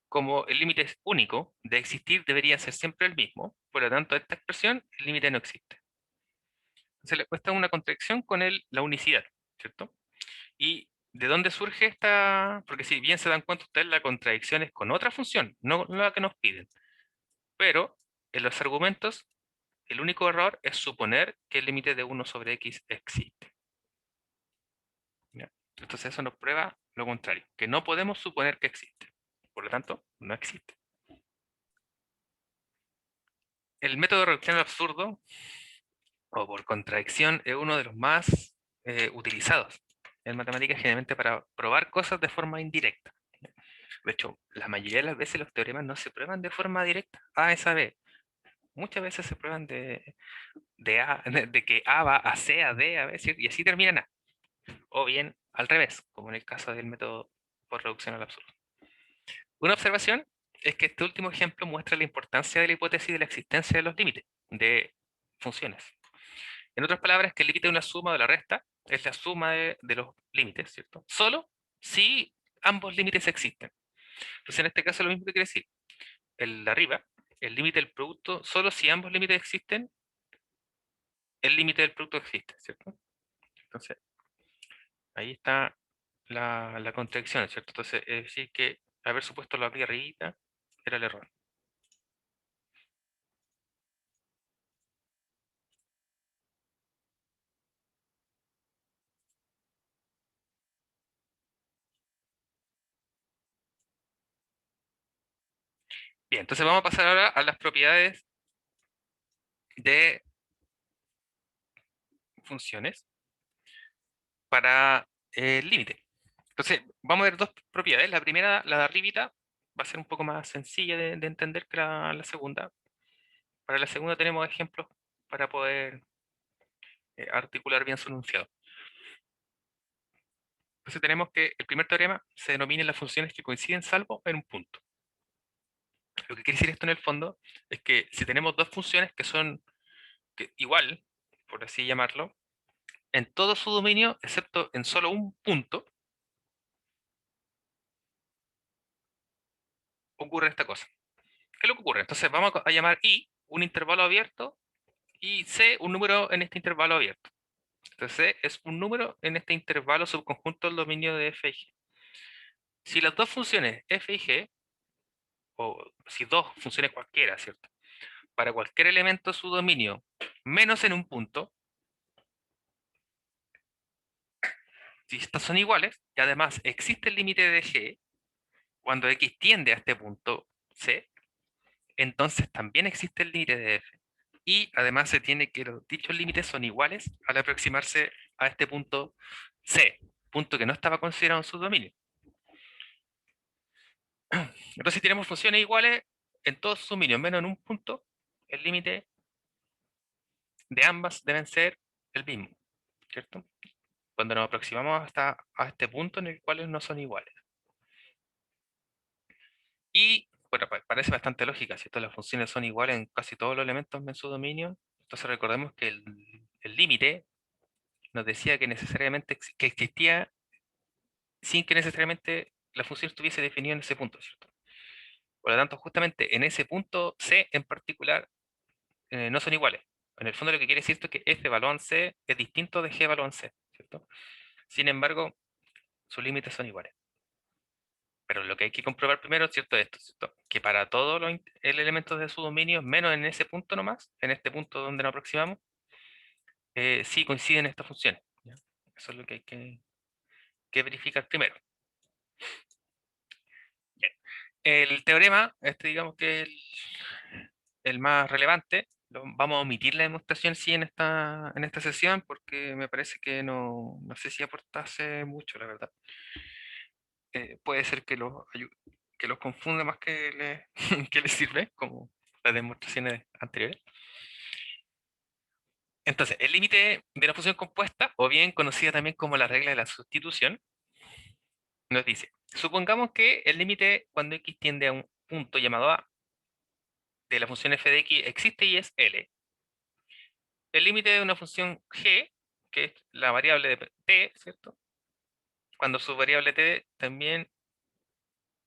Como el límite es único, de existir debería ser siempre el mismo, por lo tanto, esta expresión, el límite no existe. Entonces le cuesta una contradicción con la unicidad, ¿cierto? ¿Y de dónde surge esta? Porque si bien se dan cuenta ustedes, la contradicción es con otra función, no la que nos piden. Pero en los argumentos, el único error es suponer que el límite de 1 sobre x existe. ¿Ya? Entonces eso nos prueba lo contrario, que no podemos suponer que existe. Por lo tanto, no existe. el método de reducción al absurdo, o por contradicción, es uno de los más utilizados en matemáticas, generalmente para probar cosas de forma indirecta. De hecho, la mayoría de las veces los teoremas no se prueban de forma directa, A es a B. Muchas veces se prueban de que A va a C, a D, a B, ¿cierto? Y así terminan A. O bien al revés, como en el caso del método por reducción al absurdo. Una observación es que este último ejemplo muestra la importancia de la hipótesis de la existencia de los límites de funciones. En otras palabras, que el límite de una suma o de la resta es la suma de los límites, ¿cierto? Solo si ambos límites existen. Entonces, en este caso, lo mismo que quiere decir el de arriba, el límite del producto, solo si ambos límites existen, el límite del producto existe, ¿cierto? Entonces, ahí está la contradicción, ¿cierto? Entonces, es decir que haber supuesto la aquí arribita era el error. Bien, entonces vamos a pasar ahora a las propiedades de funciones para el límite. Entonces, vamos a ver dos propiedades. La primera, la de arribita, va a ser un poco más sencilla de entender que la segunda. Para la segunda tenemos ejemplos para poder articular bien su enunciado. Entonces tenemos que el primer teorema se denomina las funciones que coinciden salvo en un punto. Lo que quiere decir esto en el fondo es que si tenemos dos funciones que son igual, por así llamarlo, en todo su dominio, excepto en solo un punto, ocurre esta cosa. ¿Qué es lo que ocurre? Entonces vamos a llamar I un intervalo abierto y C un número en este intervalo abierto. Entonces C es un número en este intervalo subconjunto del dominio de f y g. Si las dos funciones f y g, o si dos funciones cualquiera, ¿cierto? Para cualquier elemento de su dominio, menos en un punto, si estas son iguales, y además existe el límite de g, cuando x tiende a este punto C, entonces también existe el límite de f. Y además se tiene que los dichos límites son iguales al aproximarse a este punto C, punto que no estaba considerado en su dominio. Entonces, si tenemos funciones iguales en todos sus dominios, menos en un punto, el límite de ambas deben ser el mismo, ¿cierto? Cuando nos aproximamos hasta a este punto en el cual no son iguales. Y, bueno, parece bastante lógica, si las funciones son iguales en casi todos los elementos en su dominio, entonces recordemos que el límite nos decía que necesariamente que existía sin que necesariamente la función estuviese definida en ese punto, ¿cierto? Por lo tanto, justamente en ese punto C en particular no son iguales. En el fondo lo que quiere decir esto es que f valor en C es distinto de g valor en C, ¿cierto? Sin embargo, sus límites son iguales. Pero lo que hay que comprobar primero, ¿cierto? Es esto, ¿cierto? Que para todos los elementos de su dominio, menos en ese punto nomás, en este punto donde nos aproximamos, sí coinciden estas funciones, ¿ya? Eso es lo que hay que verificar primero. Bien. El teorema, este digamos que es el más relevante, vamos a omitir la demostración sí en esta sesión porque me parece que no sé si aportase mucho, la verdad. Puede ser que los confunda más que que les sirve, como las demostraciones anteriores. Entonces, el límite de una función compuesta, o bien conocida también como la regla de la sustitución, nos dice, supongamos que el límite cuando x tiende a un punto llamado a de la función f de x existe y es L. El límite de una función g, que es la variable de t, ¿cierto? Cuando su variable t también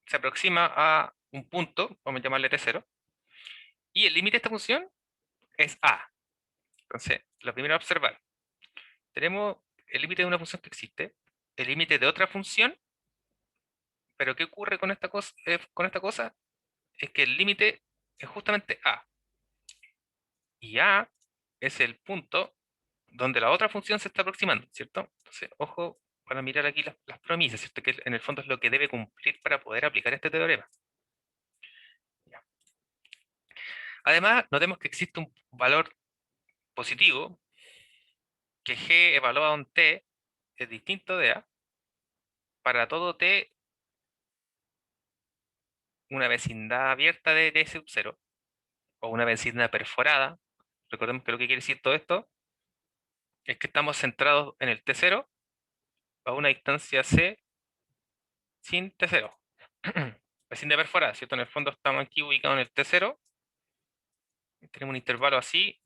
se aproxima a un punto, vamos a llamarle t0, y el límite de esta función es a. Entonces, lo primero a observar, tenemos el límite de una función que existe, el límite de otra función, pero ¿qué ocurre con esta cosa? Es que el límite es justamente a. Y a es el punto donde la otra función se está aproximando, ¿cierto? Entonces, ojo para mirar aquí las premisas, ¿cierto? Que en el fondo es lo que debe cumplir para poder aplicar este teorema. Ya. Además, notemos que existe un valor positivo, que G evaluado en T es distinto de A. Para todo T, una vecindad abierta de T sub 0, o una vecindad perforada. Recordemos que lo que quiere decir todo esto es que estamos centrados en el T0 a una distancia C sin T0. Vecindad perforada, ¿cierto? En el fondo estamos aquí ubicados en el T0. Tenemos un intervalo así.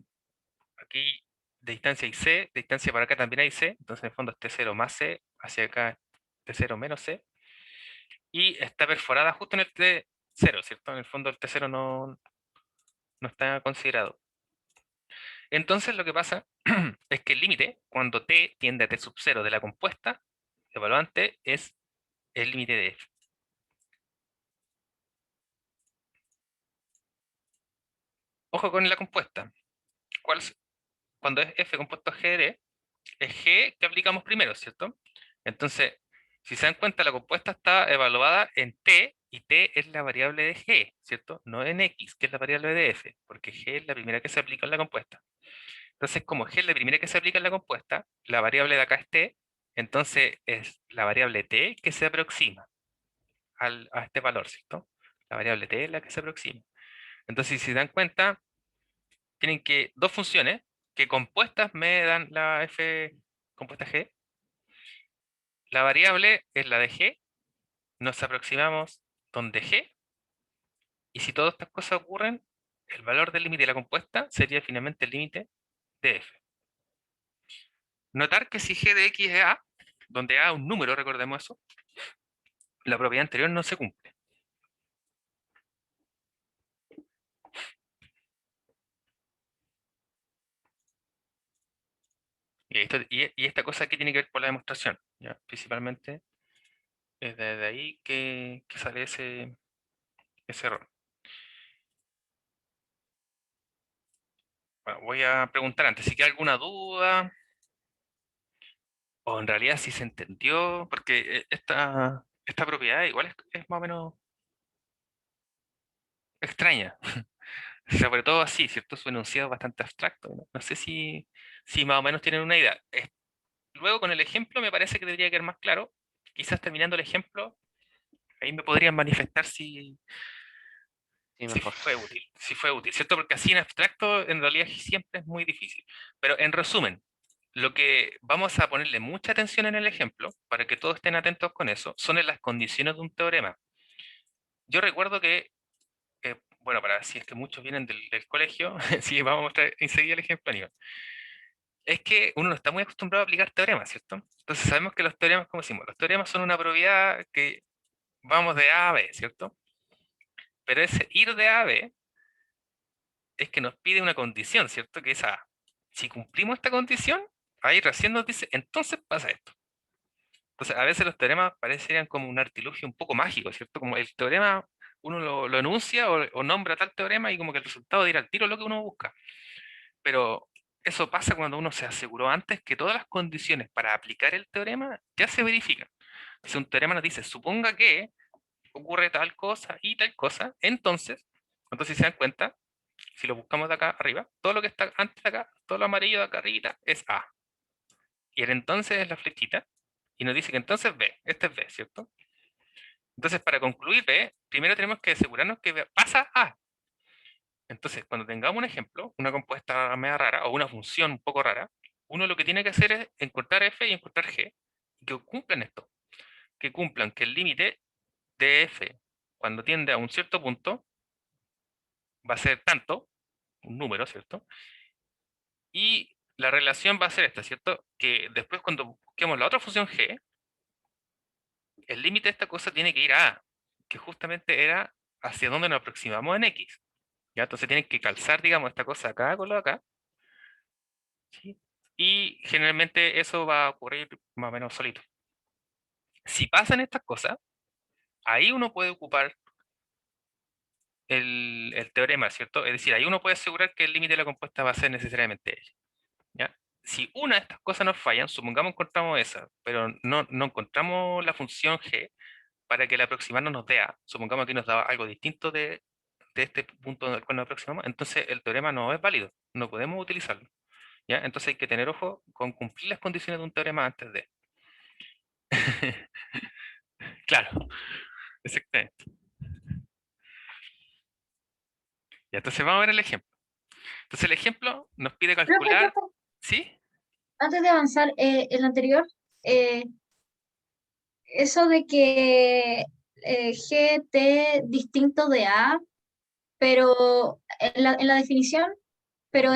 Aquí de distancia hay C, de distancia para acá también hay C. Entonces en el fondo es T0 más C, hacia acá T0 menos C. Y está perforada justo en el T0, ¿cierto? En el fondo el T0 no está considerado. Entonces lo que pasa es que el límite, cuando T tiende a T sub 0 de la compuesta evaluante, es el límite de F. Ojo con la compuesta. Cuando es F compuesto G de, es G que aplicamos primero, ¿cierto? Entonces, si se dan cuenta, la compuesta está evaluada en T, y T es la variable de G, ¿cierto? No en X, que es la variable de F, porque G es la primera que se aplica en la compuesta. Entonces, como G es la primera que se aplica en la compuesta, la variable de acá es T, entonces es la variable T que se aproxima a este valor, ¿cierto? La variable T es la que se aproxima. Entonces, si se dan cuenta, tienen que dos funciones que compuestas me dan la F compuesta G. La variable es la de G, nos aproximamos donde G, y si todas estas cosas ocurren, el valor del límite de la compuesta sería finalmente el límite de F. Notar que si G de X es A, donde A es un número, recordemos eso, la propiedad anterior no se cumple. Y esta cosa aquí tiene que ver con la demostración, ¿ya? Principalmente es desde ahí que sale ese error. Bueno, voy a preguntar antes, si queda alguna duda, o en realidad si se entendió, porque esta propiedad igual es más o menos extraña. Sobre todo así, ¿cierto? Su enunciado es bastante abstracto. No sé si más o menos tienen una idea. Luego con el ejemplo me parece que debería quedar más claro. Quizás terminando el ejemplo, ahí me podrían manifestar si Sí, mejor. fue útil. Si fue útil, ¿cierto? Porque así en abstracto en realidad siempre es muy difícil. Pero en resumen, lo que vamos a ponerle mucha atención en el ejemplo, para que todos estén atentos con eso, son en las condiciones de un teorema. Yo recuerdo que, bueno, para si es que muchos vienen del colegio, sí, vamos a mostrar enseguida el ejemplo, Aníbal. Es que uno no está muy acostumbrado a aplicar teoremas, ¿cierto? Entonces sabemos que los teoremas, como decimos, los teoremas son una propiedad que vamos de A a B, ¿cierto? Pero ese ir de A a B es que nos pide una condición, ¿cierto? Que es A. Si cumplimos esta condición, ahí recién nos dice, entonces pasa esto. Entonces, a veces los teoremas parecerían como un artilugio un poco mágico, ¿cierto? Como el teorema, uno lo enuncia o nombra tal teorema y como que el resultado dirá al tiro lo que uno busca. Pero eso pasa cuando uno se aseguró antes que todas las condiciones para aplicar el teorema ya se verifican. Si un teorema nos dice, suponga que ocurre tal cosa y tal cosa, entonces si se dan cuenta, si lo buscamos de acá arriba, todo lo que está antes de acá, todo lo amarillo de acá arriba es A. Y el entonces es la flechita, y nos dice que entonces B, este es B, ¿cierto? Entonces para concluir B, primero tenemos que asegurarnos que B pasa A. Entonces, cuando tengamos un ejemplo, una compuesta media rara o una función un poco rara, uno lo que tiene que hacer es encontrar F y encontrar G, y que cumplan esto, que cumplan que el límite de F, cuando tiende a un cierto punto, va a ser tanto, un número, ¿cierto? Y la relación va a ser esta, ¿cierto? Que después cuando busquemos la otra función G, el límite de esta cosa tiene que ir a A, que justamente era hacia donde nos aproximamos en X. ¿Ya? Entonces tienen que calzar, digamos, esta cosa acá con lo de acá. ¿Sí? Y generalmente eso va a ocurrir más o menos solito. Si pasan estas cosas, ahí uno puede ocupar el teorema, ¿cierto? Es decir, ahí uno puede asegurar que el límite de la compuesta va a ser necesariamente ella. ¿Ya? Si una de estas cosas nos fallan, supongamos encontramos esa, pero no encontramos la función g para que el aproximarnos nos dé a, supongamos que nos da algo distinto de de este punto al cual nos aproximamos, entonces el teorema no es válido, no podemos utilizarlo. ¿Ya? Entonces hay que tener ojo con cumplir las condiciones de un teorema antes de. Claro, exactamente. Y entonces vamos a ver el ejemplo. Entonces el ejemplo nos pide calcular, Profe, ¿sí? antes de avanzar, el anterior, eh, eso de que GT distinto de A, pero en la definición, pero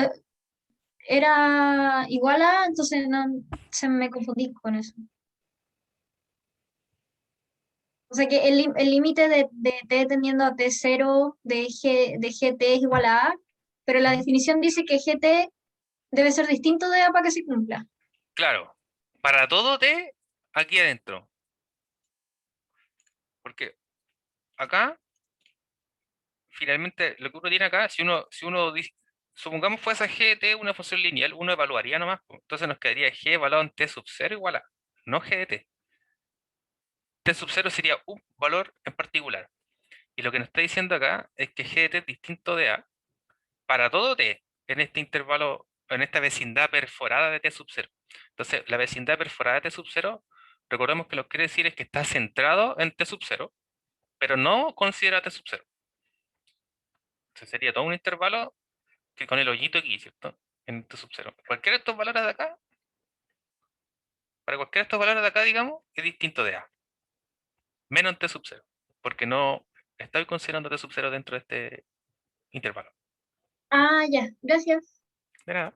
era igual a, entonces no, se me confundí con eso. O sea que el límite de T tendiendo a T0 de GT es igual a A, pero la definición dice que GT debe ser distinto de A para que se cumpla. Claro, para todo T aquí adentro. Porque acá, finalmente, lo que uno tiene acá, si uno dice, supongamos fuese GT una función lineal, uno evaluaría nomás, pues. Entonces nos quedaría G evaluado en T sub 0 igual a, no G de T. T sub 0 sería un valor en particular. Y lo que nos está diciendo acá es que G de T es distinto de A para todo T en este intervalo, en esta vecindad perforada de T sub 0. Entonces, la vecindad perforada de T sub 0, recordemos que lo que quiere decir es que está centrado en T sub 0, pero no considera T sub 0. Entonces sería todo un intervalo que con el hoyito aquí, ¿cierto? En T sub 0. Cualquiera de estos valores de acá, para cualquiera de estos valores de acá, digamos, es distinto de A. Menos en T sub 0, porque no estoy considerando T sub 0 dentro de este intervalo. Ah, ya, gracias. De nada.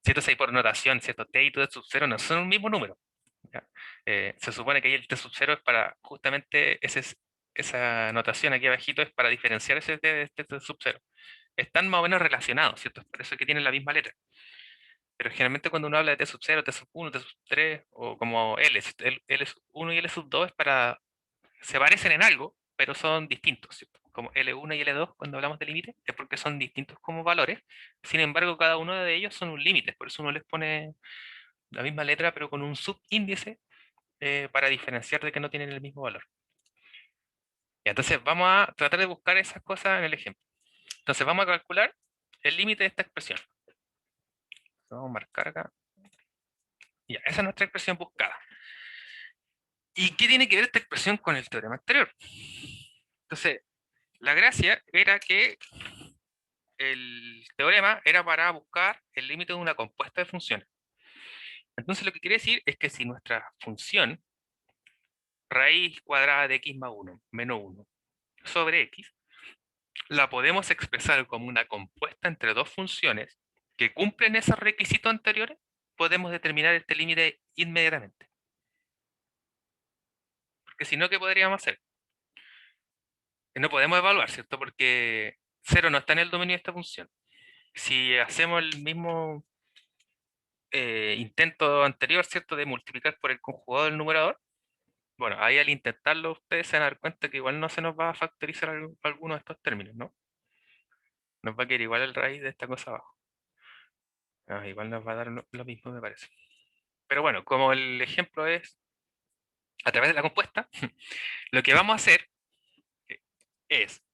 Si esto es ahí por notación, ¿cierto? T y T sub 0 no son un mismo número. ¿Ya? Se supone que ahí el T sub 0 es para justamente esa notación aquí abajito es para diferenciar ese T de este T sub 0. Están más o menos relacionados, ¿cierto? Es por eso que tienen la misma letra. Pero generalmente cuando uno habla de T sub 0, T sub 1, T sub 3, o como L, L sub 1 y L sub 2 es para. Se parecen en algo, pero son distintos, ¿cierto? Como L1 y L2, cuando hablamos de límite, es porque son distintos como valores. Sin embargo, cada uno de ellos son un límite, por eso uno les pone la misma letra, pero con un subíndice para diferenciar de que no tienen el mismo valor. Y entonces vamos a tratar de buscar esas cosas en el ejemplo. Entonces vamos a calcular el límite de esta expresión. Vamos a marcar acá. Ya, esa es nuestra expresión buscada. ¿Y qué tiene que ver esta expresión con el teorema anterior? Entonces, la gracia era que el teorema era para buscar el límite de una compuesta de funciones. Entonces, lo que quiere decir es que si nuestra función raíz cuadrada de x más 1 menos 1 sobre x, la podemos expresar como una compuesta entre dos funciones que cumplen esos requisitos anteriores, podemos determinar este límite inmediatamente. Porque si no, ¿qué podríamos hacer? No podemos evaluar, ¿cierto? Porque 0 no está en el dominio de esta función. Si hacemos el mismo intento anterior, ¿cierto? De multiplicar por el conjugado del numerador, bueno, ahí al intentarlo ustedes se van a dar cuenta que igual no se nos va a factorizar alguno de estos términos, ¿no? Nos va a quedar igual el raíz de esta cosa abajo. Igual nos va a dar lo mismo, me parece. Pero bueno, como el ejemplo es a través de la compuesta, lo que vamos a hacer es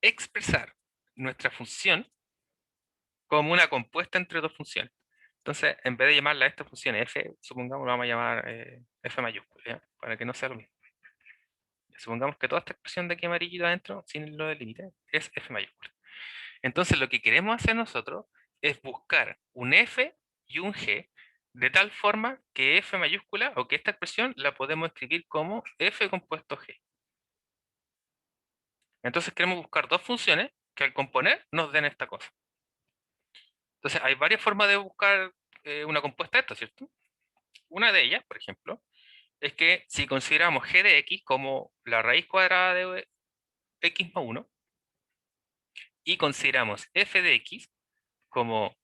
expresar nuestra función como una compuesta entre dos funciones. Entonces, en vez de llamarla a esta función f, supongamos, lo vamos a llamar f mayúscula, ¿ya? Para que no sea lo mismo. Supongamos que toda esta expresión de aquí amarillito adentro, sin lo del límite, es f mayúscula. Entonces, lo que queremos hacer nosotros es buscar un f y un g, de tal forma que f mayúscula, o que esta expresión la podemos escribir como f compuesto g. Entonces, queremos buscar dos funciones que al componer nos den esta cosa. Entonces, hay varias formas de buscar una compuesta de esto, ¿cierto? Una de ellas, por ejemplo, es que si consideramos g de x como la raíz cuadrada de x más 1 y consideramos f de x como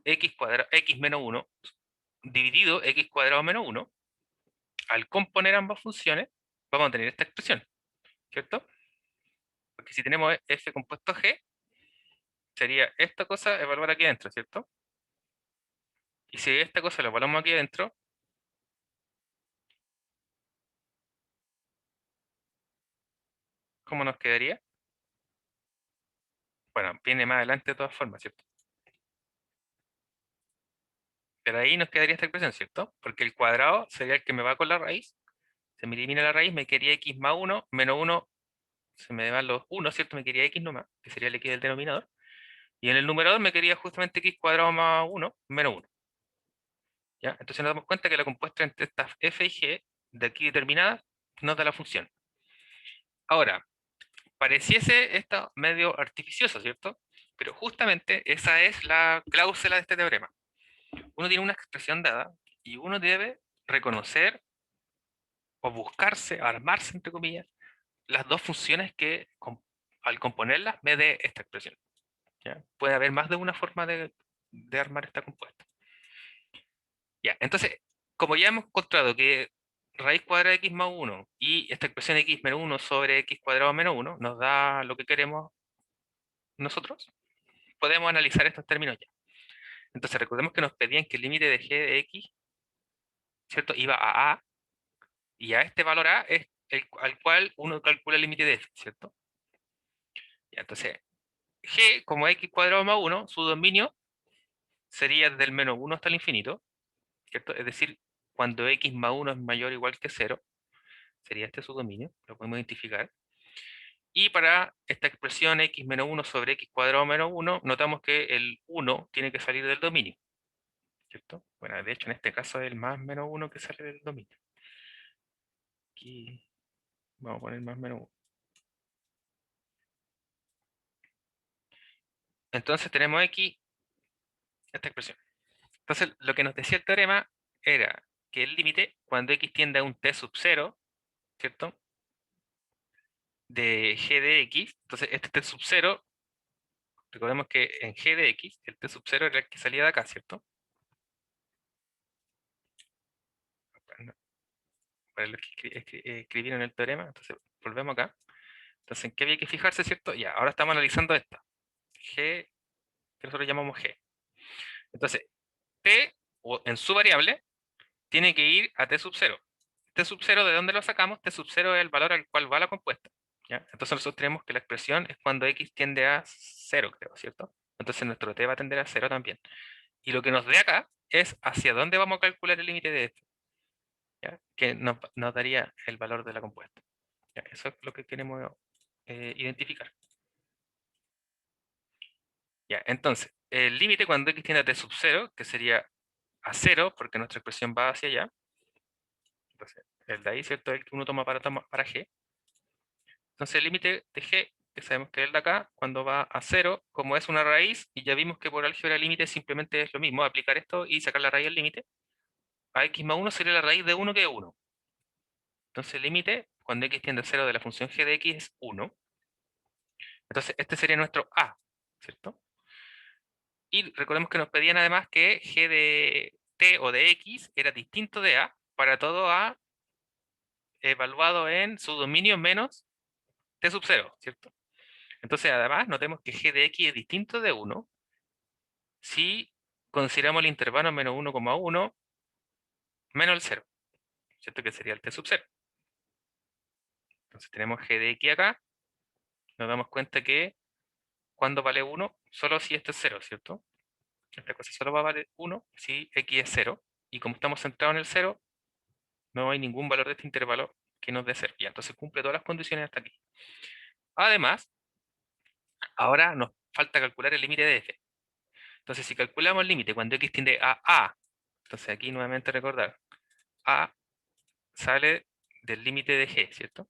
x menos 1 dividido x cuadrado menos 1, al componer ambas funciones vamos a tener esta expresión, ¿cierto? Porque si tenemos f compuesto g, sería esta cosa evaluar aquí adentro, ¿cierto? Y si esta cosa la evaluamos aquí adentro, ¿cómo nos quedaría? Bueno, viene más adelante de todas formas, ¿cierto? Pero ahí nos quedaría esta expresión, ¿cierto? Porque el cuadrado sería el que me va con la raíz. Se me elimina la raíz, me quedaría x más 1, menos 1, se me van los 1, ¿cierto? Me quedaría x nomás, que sería el x del denominador. Y en el numerador me quedaría justamente x cuadrado más 1, menos 1. ¿Ya? Entonces nos damos cuenta que la compuesta entre estas f y g, de aquí determinada, nos da la función. Ahora, pareciese esto medio artificioso, ¿cierto? Pero justamente esa es la cláusula de este teorema. Uno tiene una expresión dada y uno debe reconocer o buscarse, armarse, entre comillas, las dos funciones que al componerlas me dé esta expresión. ¿Ya? Puede haber más de una forma de armar esta compuesta. Ya, entonces, como ya hemos encontrado que raíz cuadrada de x más 1 y esta expresión x menos 1 sobre x cuadrado menos 1 nos da lo que queremos nosotros, podemos analizar estos términos ya. Entonces, recordemos que nos pedían que el límite de g de x, ¿cierto?, iba a y a este valor a es al cual uno calcula el límite de f, ¿cierto? Ya, entonces, g como x cuadrado más 1, su dominio sería desde el menos 1 hasta el infinito, ¿cierto? Es decir, cuando x más 1 es mayor o igual que 0, sería este su dominio, lo podemos identificar. Y para esta expresión x menos 1 sobre x cuadrado menos 1, notamos que el 1 tiene que salir del dominio, ¿cierto? Bueno, de hecho en este caso es el más menos 1 que sale del dominio. Aquí vamos a poner más menos 1. Entonces tenemos x, esta expresión. Entonces lo que nos decía el teorema era que el límite, cuando x tiende a un t sub 0, ¿cierto?, de g de x, entonces este t sub 0, recordemos que en g de x, el t sub 0 era el que salía de acá, ¿cierto? Para los que escribieron el teorema, entonces volvemos acá. Entonces, ¿en qué había que fijarse, cierto? Ya, ahora estamos analizando esta. G, que nosotros llamamos G. Entonces, t, o en su variable, tiene que ir a t sub 0. T sub 0, ¿de dónde lo sacamos? T sub 0 es el valor al cual va la compuesta. ¿Ya? Entonces nosotros tenemos que la expresión es cuando x tiende a 0, creo, ¿cierto? Entonces nuestro t va a tender a 0 también. Y lo que nos dé acá es hacia dónde vamos a calcular el límite de esto, ¿ya? Que nos daría el valor de la compuesta. ¿Ya? Eso es lo que queremos identificar. Ya, entonces, el límite cuando x tiende a t sub 0, que sería a 0, porque nuestra expresión va hacia allá. Entonces, el de ahí, ¿cierto?, es el que uno toma para g. Entonces, el límite de g, que sabemos que es el de acá, cuando va a 0, como es una raíz, y ya vimos que por álgebra límite simplemente es lo mismo, aplicar esto y sacar la raíz del límite, a x más 1 sería la raíz de 1 que es 1. Entonces, el límite, cuando x tiende a 0 de la función g de x es 1. Entonces, este sería nuestro a, ¿cierto? Y recordemos que nos pedían además que g de t o de x era distinto de a para todo a evaluado en su dominio menos t sub 0, ¿cierto? Entonces, además, notemos que g de x es distinto de 1 si consideramos el intervalo menos 1,1 menos el 0, ¿cierto? Que sería el t sub 0. Entonces tenemos g de x acá, nos damos cuenta que cuando vale 1, solo si esto es 0, ¿cierto? Esta cosa solo va a valer 1 si x es 0, y como estamos centrados en el 0, no hay ningún valor de este intervalo que nos dé 0. Ya, entonces cumple todas las condiciones hasta aquí. Además, ahora nos falta calcular el límite de f. Entonces, si calculamos el límite cuando x tiende a, entonces aquí nuevamente recordar, a sale del límite de g, ¿cierto?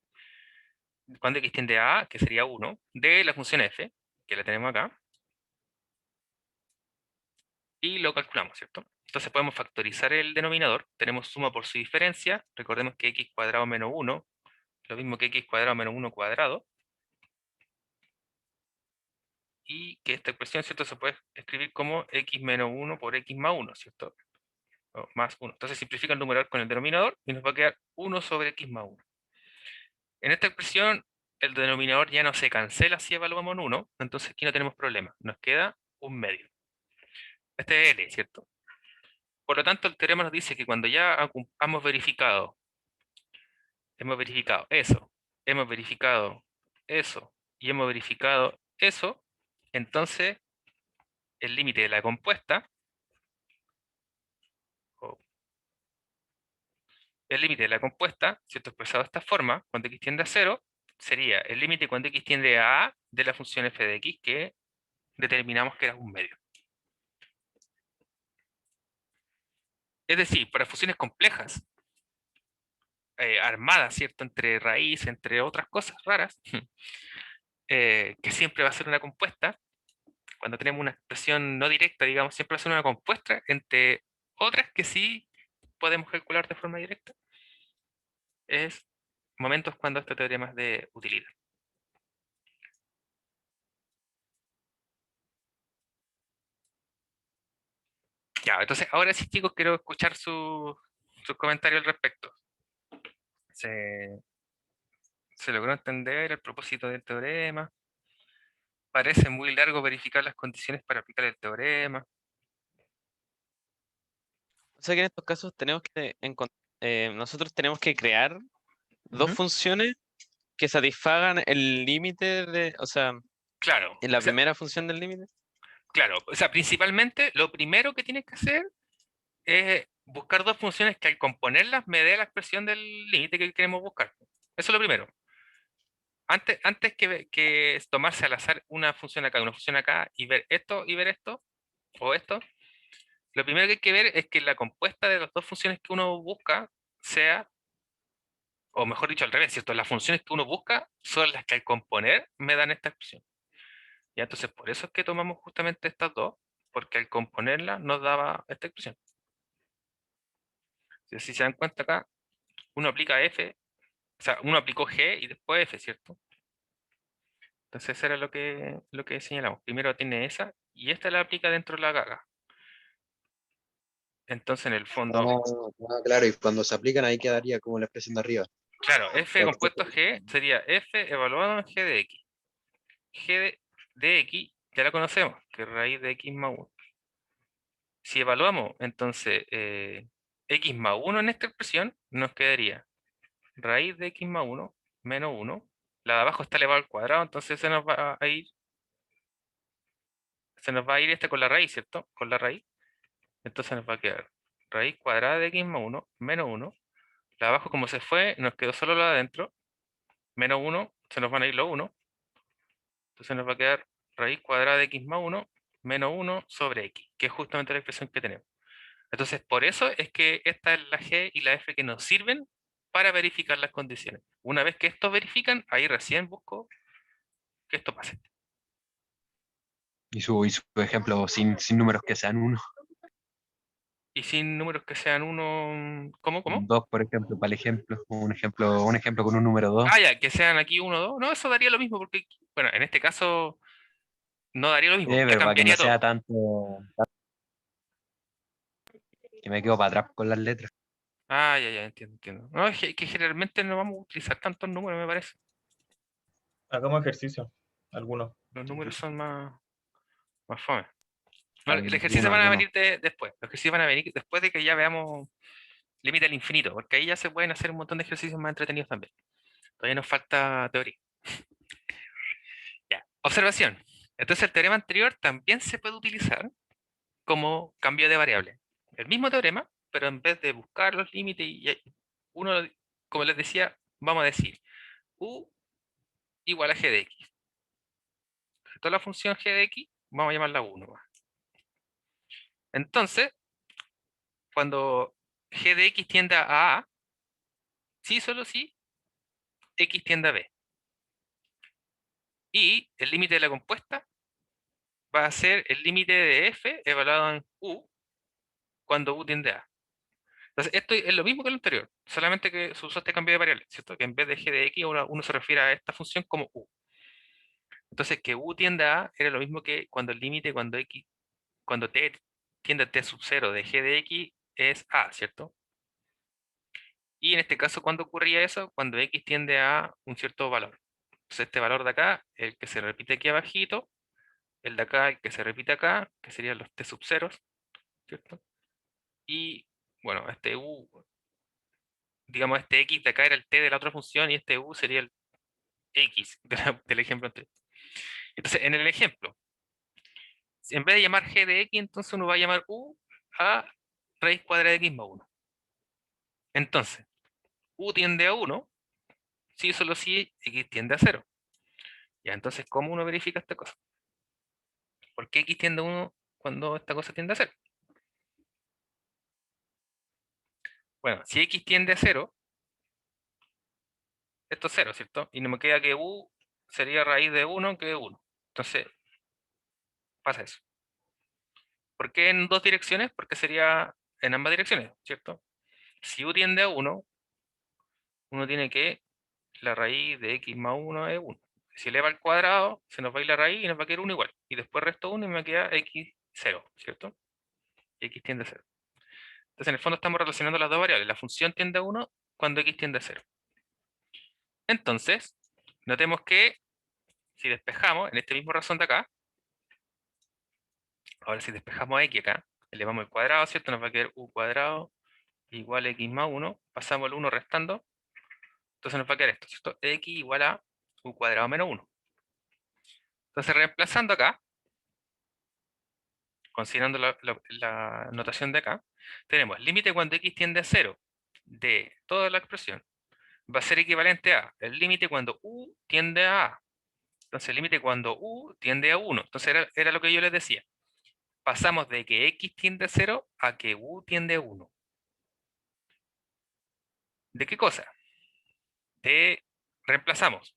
Cuando x tiende a, que sería 1, de la función f, que la tenemos acá, y lo calculamos, ¿cierto? Entonces podemos factorizar el denominador, tenemos suma por su diferencia, recordemos que x cuadrado menos 1, lo mismo que x cuadrado menos 1 cuadrado, y que esta expresión, ¿cierto?, se puede escribir como x menos 1 por x más 1, ¿cierto? O más 1. Entonces simplifica el numerador con el denominador y nos va a quedar 1 sobre x más 1. En esta expresión, el denominador ya no se cancela si evaluamos en 1, entonces aquí no tenemos problema, nos queda un medio. Este es L, ¿cierto? Por lo tanto, el teorema nos dice que cuando ya hemos verificado eso, hemos verificado eso y hemos verificado eso, entonces el límite de la compuesta, ¿cierto? Expresado de esta forma, cuando x tiende a 0, sería el límite cuando x tiende a A de la función f de x, que determinamos que era un medio. Es decir, para funciones complejas, armadas, ¿cierto? Entre raíz, entre otras cosas raras, que siempre va a ser una compuesta, cuando tenemos una expresión no directa, digamos, siempre va a ser una compuesta entre otras que sí podemos calcular de forma directa, es momentos cuando este teorema es de utilidad. Ya, entonces ahora sí, chicos, quiero escuchar sus comentarios al respecto. ¿Se logró entender el propósito del teorema? Parece muy largo verificar las condiciones para aplicar el teorema. O sea que en estos casos tenemos que nosotros tenemos que crear dos Ujú. funciones que satisfagan el límite de, o sea, Claro, en la o sea, primera función del límite. claro, o sea, principalmente lo primero que tienes que hacer es buscar dos funciones que al componerlas me dé la expresión del límite que queremos buscar. Eso es lo primero. Antes que tomarse al azar una función acá y ver esto, o esto, lo primero que hay que ver es que la compuesta de las dos funciones que uno busca sea, o mejor dicho al revés, ¿cierto? Las funciones que uno busca son las que al componer me dan esta expresión. Y entonces por eso es que tomamos justamente estas dos, porque al componerlas nos daba esta expresión. Si se dan cuenta acá, uno aplica f, o sea, uno aplicó g y después f, ¿cierto? Entonces eso era lo que señalamos. Primero tiene esa, y esta la aplica dentro de la gaga. Entonces en el fondo, Claro, y cuando se aplican ahí quedaría como la expresión de arriba. claro, f compuesto g sería f evaluado en g de x. G de x ya la conocemos, que es raíz de x más 1. Si evaluamos entonces x más 1 en esta expresión, nos quedaría raíz de x más 1 menos 1. La de abajo está elevado al cuadrado, entonces se nos va a ir este con la raíz, ¿cierto? Con la raíz. Entonces nos va a quedar raíz cuadrada de x más 1 menos 1. La de abajo como se fue, nos quedó solo la de adentro. Menos 1, se nos van a ir los 1. Entonces nos va a quedar raíz cuadrada de x más 1 menos 1 sobre x, que es justamente la expresión que tenemos. Entonces, por eso es que esta es la g y la f que nos sirven para verificar las condiciones. Una vez que estos verifican, ahí recién busco que esto pase. Y su ejemplo sin números que sean uno. Y sin números que sean uno... ¿Cómo? Dos, por ejemplo, para el ejemplo. Un ejemplo con un número 2. Ah, ya, que sean aquí 1, 2. No, eso daría lo mismo, porque, bueno, en este caso no daría lo mismo, ya Pero para que no cambiaría todo. sea tanto que me quedo para atrás con las letras. Ah, ya, entiendo. No, es que generalmente no vamos a utilizar tantos números, me parece. Hagamos ejercicio, algunos. Los números son más fome. No, el ejercicio Algunos, van a algunos. venir después. Los ejercicios van a venir después de que ya veamos límite al infinito, porque ahí ya se pueden hacer un montón de ejercicios más entretenidos también. Todavía nos falta teoría. Ya. Observación. Entonces el teorema anterior también se puede utilizar como cambio de variable. El mismo teorema, pero en vez de buscar los límites, uno, como les decía, vamos a decir u igual a g de x. Toda la función g de x, vamos a llamarla 1. Entonces, cuando g de x tienda a A, sí, solo sí, x tiende a B. Y el límite de la compuesta va a ser el límite de f evaluado en u cuando u tiende a A. Entonces, esto es lo mismo que lo anterior, solamente que se usó este cambio de variable, ¿cierto? Que en vez de g de x, uno se refiere a esta función como u. Entonces, que u tiende a A era lo mismo que cuando el límite, cuando t tiende a t sub 0 de g de x es a, ¿cierto? Y en este caso, ¿cuándo ocurría eso? Cuando x tiende a un cierto valor. Entonces, este valor de acá, el que se repite aquí abajito, el de acá, el que se repite acá, que serían los t sub 0, ¿cierto? Y, bueno, este u, digamos, este x de acá era el t de la otra función y este u sería el x del ejemplo anterior. Entonces, en el ejemplo, En vez de llamar g de x, entonces uno va a llamar u a raíz cuadrada de x más 1. Entonces, u tiende a 1, si solo si x tiende a 0. Ya, entonces, ¿cómo uno verifica esta cosa? ¿Por qué x tiende a 1 cuando esta cosa tiende a 0? Bueno, si x tiende a 0, esto es 0, ¿cierto? Y no me queda que u sería raíz de 1, que es 1. Entonces, pasa eso. ¿Por qué en dos direcciones? Porque sería en ambas direcciones, ¿cierto? Si u tiende a 1, uno tiene que la raíz de x más 1 es 1. Si eleva al cuadrado, se nos va a ir la raíz y nos va a quedar 1 igual. Y después resto 1 y me queda x 0, ¿cierto? Y x tiende a 0. Entonces, en el fondo estamos relacionando las dos variables. La función tiende a 1 cuando x tiende a 0. Entonces, notemos que si despejamos en este mismo razón de acá, ahora si despejamos a x acá, elevamos el cuadrado, ¿cierto? Nos va a quedar u cuadrado igual a x más 1. Pasamos el 1 restando. Entonces nos va a quedar esto, ¿cierto? X igual a u cuadrado menos 1. Entonces, reemplazando acá, considerando la notación de acá, tenemos límite cuando x tiende a 0 de toda la expresión va a ser equivalente a el límite cuando u tiende a a. Entonces el límite cuando u tiende a 1. Entonces era lo que yo les decía. Pasamos de que x tiende a 0 a que u tiende a 1. ¿De qué cosa? Reemplazamos.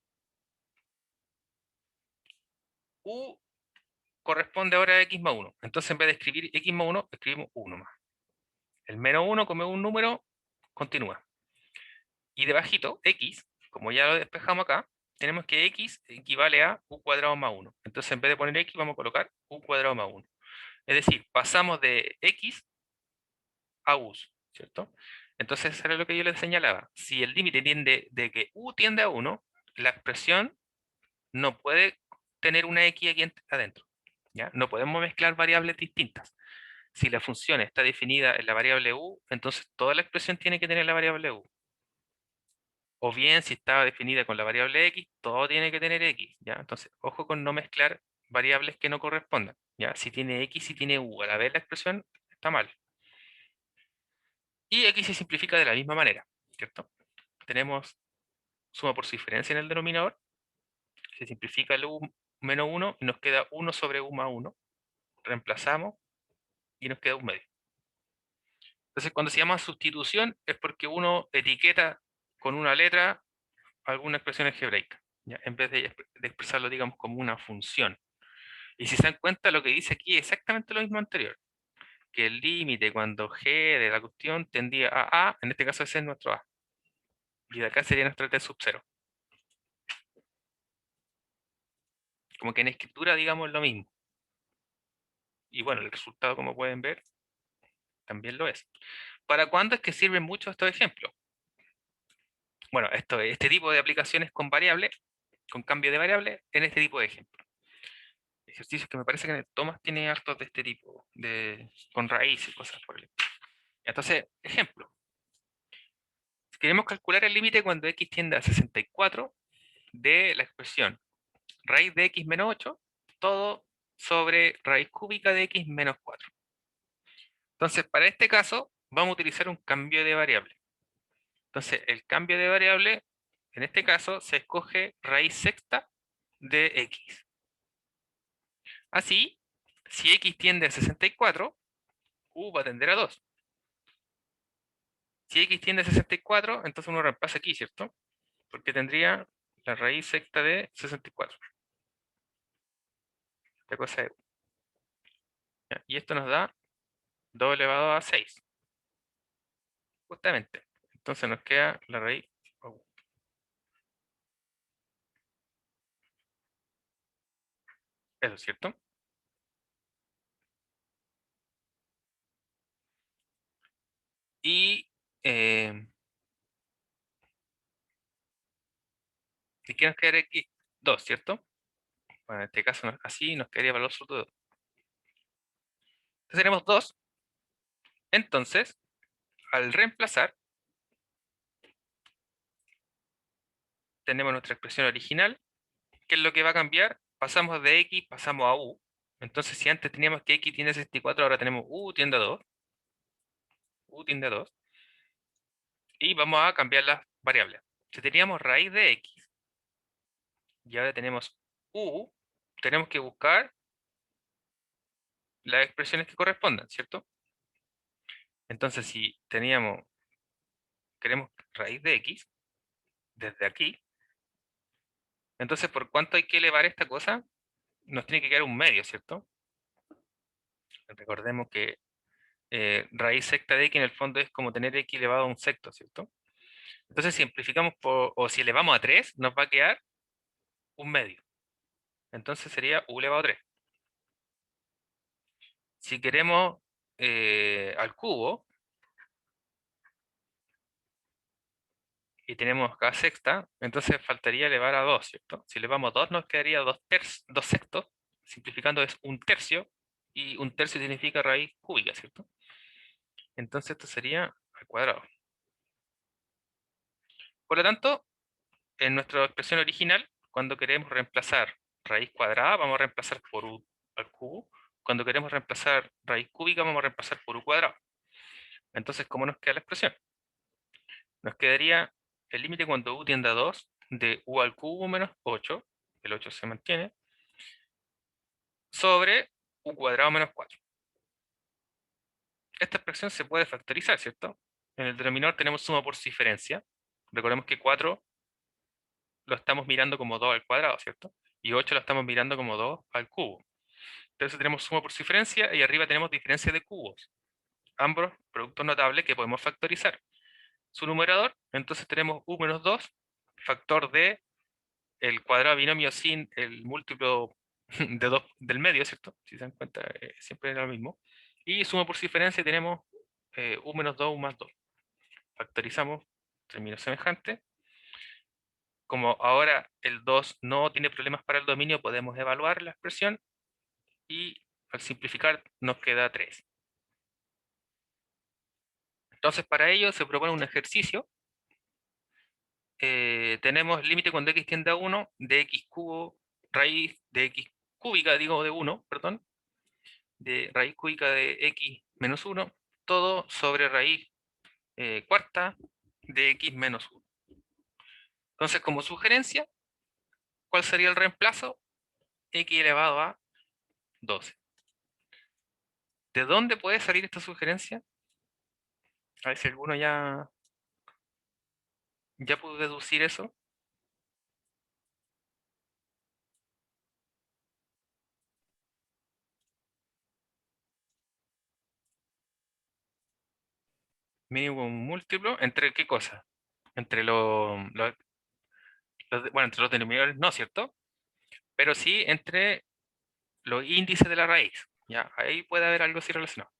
U corresponde ahora a x más 1. Entonces en vez de escribir x más 1, escribimos 1 más. El menos 1, como es un número, continúa. Y debajito, x, como ya lo despejamos acá, tenemos que x equivale a u cuadrado más 1. Entonces en vez de poner x, vamos a colocar u cuadrado más 1. Es decir, pasamos de x a u, ¿cierto? Entonces eso era lo que yo les señalaba. Si el límite tiende de que u tiende a 1, la expresión no puede tener una x aquí adentro. ¿Ya? No podemos mezclar variables distintas. Si la función está definida en la variable u, entonces toda la expresión tiene que tener la variable u. O bien, si está definida con la variable x, todo tiene que tener x, ¿ya? Entonces, ojo con no mezclar variables que no correspondan, ¿ya? Si tiene x, si tiene u, a la vez la expresión está mal. Y x se simplifica de la misma manera, ¿cierto? Tenemos suma por su diferencia en el denominador, se simplifica el u menos 1 y nos queda 1 sobre u más 1. Reemplazamos y nos queda un medio. Entonces, cuando se llama sustitución es porque uno etiqueta con una letra alguna expresión algebraica, ¿ya? En vez de expresarlo, digamos, como una función. Y si se dan cuenta, lo que dice aquí es exactamente lo mismo anterior, que el límite cuando g de la cuestión tendía a a, en este caso ese es nuestro a. Y de acá sería nuestro t sub 0. Como que en escritura, digamos, lo mismo. Y bueno, el resultado, como pueden ver, también lo es. ¿Para cuándo es que sirven mucho estos ejemplos? Bueno, este tipo de aplicaciones con variables, con cambio de variable, en este tipo de ejemplos. Ejercicios que me parece que Tomás tiene hartos de este tipo, con raíces y cosas por el estilo. Entonces, ejemplo. Si queremos calcular el límite cuando x tiende a 64 de la expresión raíz de x menos 8, todo sobre raíz cúbica de x menos 4. Entonces, para este caso, vamos a utilizar un cambio de variable. Entonces, el cambio de variable, en este caso, se escoge raíz sexta de x. Así, si x tiende a 64, u va a tender a 2. Si x tiende a 64, entonces uno reemplaza aquí, ¿cierto? Porque tendría la raíz sexta de 64. Esta cosa es u. ¿Ya? Y esto nos da 2 elevado a 6. Justamente. Entonces nos queda la raíz u. Eso es cierto. Y ¿qué nos quedaría aquí? 2, ¿cierto? Bueno, en este caso así nos quedaría valor absoluto de 2. Entonces tenemos 2. Entonces, al reemplazar, tenemos nuestra expresión original. ¿Qué es lo que va a cambiar? Pasamos de x, pasamos a u. Entonces, si antes teníamos que x tiende a 64, ahora tenemos u tiende a 2. U tiende a 2. Y vamos a cambiar las variables. Si teníamos raíz de x y ahora tenemos u, tenemos que buscar las expresiones que correspondan, ¿cierto? Entonces, si queremos raíz de x, desde aquí, entonces, ¿por cuánto hay que elevar esta cosa? Nos tiene que quedar un medio, ¿cierto? Recordemos que raíz secta de x en el fondo es como tener x elevado a un sexto, ¿cierto? Entonces, si simplificamos o si elevamos a 3, nos va a quedar un medio. Entonces sería u elevado a 3. Si queremos al cubo, y tenemos acá sexta, entonces faltaría elevar a 2, ¿cierto? Si elevamos a 2 nos quedaría 2 sextos, simplificando es un tercio, y un tercio significa raíz cúbica, ¿cierto? Entonces esto sería al cuadrado. Por lo tanto, en nuestra expresión original, cuando queremos reemplazar raíz cuadrada, vamos a reemplazar por u al cubo. Cuando queremos reemplazar raíz cúbica, vamos a reemplazar por u cuadrado. Entonces, ¿cómo nos queda la expresión? Nos quedaría el límite cuando u tiende a 2 de u al cubo menos 8, el 8 se mantiene, sobre u cuadrado menos 4. Esta expresión se puede factorizar, ¿cierto? En el denominador tenemos suma por diferencia. Recordemos que 4 lo estamos mirando como 2 al cuadrado, ¿cierto? Y 8 lo estamos mirando como 2 al cubo. Entonces tenemos suma por diferencia y arriba tenemos diferencia de cubos. Ambos productos notables que podemos factorizar. Su numerador, entonces tenemos u menos 2, factor de el cuadrado binomio sin el múltiplo de 2 del medio, ¿cierto? Si se dan cuenta, siempre era lo mismo. Y suma por diferencia tenemos u menos 2, u más 2. Factorizamos, término semejante. Como ahora el 2 no tiene problemas para el dominio, podemos evaluar la expresión y al simplificar nos queda 3. Entonces para ello se propone un ejercicio. Tenemos límite cuando x tiende a 1 de x cubo, raíz de x cúbica, digo de 1, perdón, de raíz cúbica de x menos 1, todo sobre raíz cuarta de x menos 1. Entonces, como sugerencia, ¿cuál sería el reemplazo? X elevado a 12. ¿De dónde puede salir esta sugerencia? A ver si alguno ya pudo deducir eso. Mínimo múltiplo, ¿entre qué cosa? Entre bueno, entre los denominadores no, ¿cierto? Pero sí entre los índices de la raíz. Ya, ahí puede haber algo así relacionado.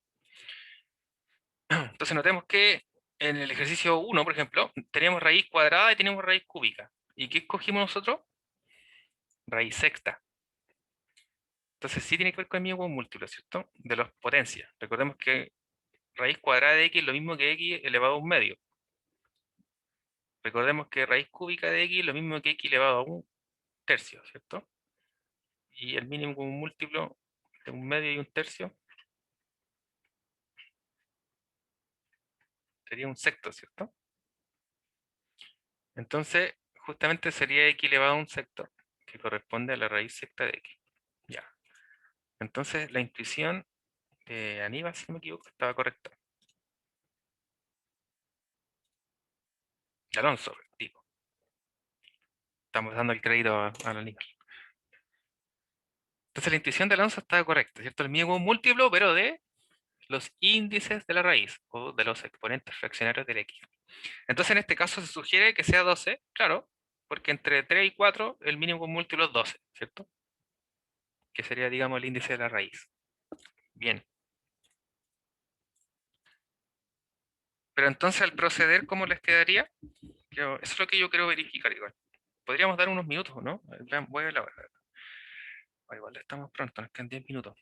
Entonces notemos que en el ejercicio 1, por ejemplo, tenemos raíz cuadrada y tenemos raíz cúbica. ¿Y qué escogimos nosotros? Raíz sexta. Entonces sí tiene que ver con el mínimo múltiplo, ¿cierto? De las potencias. Recordemos que raíz cuadrada de x es lo mismo que x elevado a un medio. Recordemos que raíz cúbica de x es lo mismo que x elevado a un tercio, ¿cierto? Y el mínimo múltiplo de un medio y un tercio sería un sexto, ¿cierto? Entonces, justamente sería x elevado a un sexto, que corresponde a la raíz sexta de x. Ya. Entonces, la intuición de Aníbal, si no me equivoco, estaba correcta. De Alonso, digo. Estamos dando el crédito a Aníbal. Entonces, la intuición de Alonso estaba correcta, ¿cierto? El mínimo múltiplo, pero de los índices de la raíz, o de los exponentes fraccionarios del x. Entonces, en este caso se sugiere que sea 12, claro, porque entre 3 y 4 el mínimo múltiplo es 12, ¿cierto? Que sería, digamos, el índice de la raíz. Bien. Pero entonces, al proceder, ¿cómo les quedaría? Eso es lo que yo quiero verificar igual. Podríamos dar unos minutos, ¿no? Voy a ver la hora. Igual estamos pronto, nos quedan 10 minutos.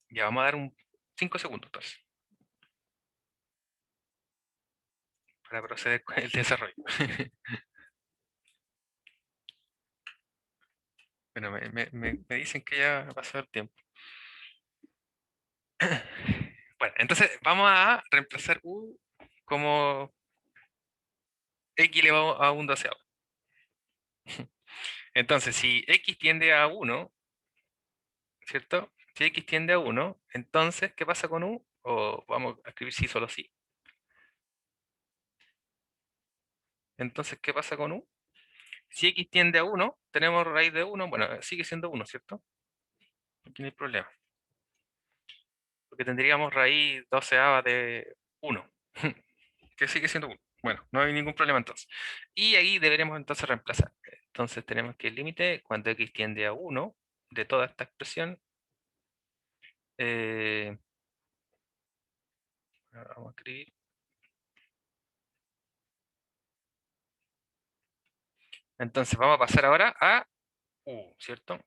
Ya vamos a dar 5 segundos entonces. para proceder con el desarrollo. Bueno, me dicen que ya ha pasado el tiempo. Bueno, entonces vamos a reemplazar u como x elevado a un doceavo. Entonces, si x tiende a 1, ¿cierto? Si x tiende a 1, entonces, ¿qué pasa con u? O vamos a escribir sí, solo sí. Entonces, ¿qué pasa con u? Si x tiende a 1, tenemos raíz de 1, bueno, sigue siendo 1, ¿cierto? Aquí no hay problema. Porque tendríamos raíz doceava de 1, que sigue siendo 1. Bueno, no hay ningún problema entonces. Y ahí deberemos entonces reemplazar. Entonces tenemos que el límite cuando x tiende a 1 de toda esta expresión. Vamos a escribir. Entonces vamos a pasar ahora a u, ¿cierto?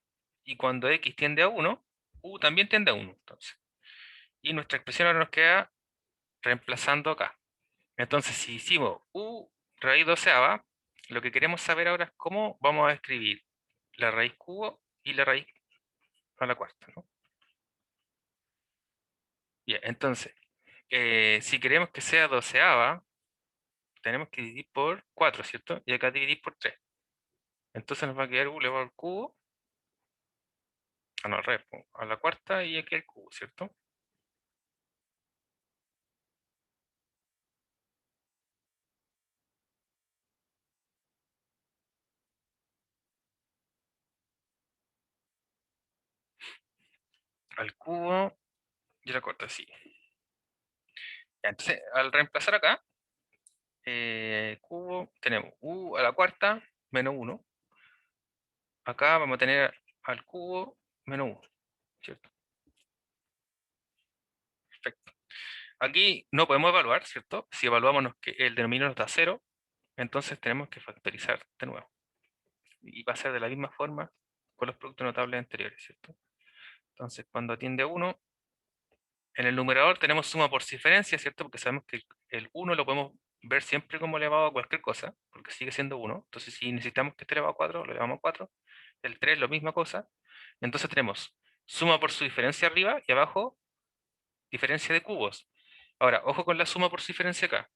Y cuando x tiende a 1, u también tiende a 1. Entonces. Y nuestra expresión ahora nos queda reemplazando acá. Entonces, si hicimos u raíz doceava, lo que queremos saber ahora es cómo vamos a escribir la raíz cubo y la raíz a la cuarta, ¿no? Bien, entonces, si queremos que sea doceava, tenemos que dividir por 4, ¿cierto? Y acá dividir por 3. Entonces nos va a quedar u elevado al cubo, no, al revés, a la cuarta y aquí al cubo, ¿cierto? Al cubo y a la cuarta, sí. Ya, entonces, al reemplazar acá, cubo, tenemos u a la cuarta menos 1. Acá vamos a tener al cubo menos 1, ¿cierto? Perfecto. Aquí no podemos evaluar, ¿cierto? Si evaluamos que el denominador nos da 0, entonces tenemos que factorizar de nuevo. Y va a ser de la misma forma con los productos notables anteriores, ¿cierto? Entonces, cuando atiende a 1, en el numerador tenemos suma por diferencia, ¿cierto? Porque sabemos que el 1 lo podemos ver siempre como elevado a cualquier cosa, porque sigue siendo 1. Entonces, si necesitamos que esté elevado a 4, lo elevamos a 4. El 3, la misma cosa. Entonces tenemos suma por su diferencia arriba y abajo diferencia de cubos. Ahora, ojo con la suma por su diferencia acá.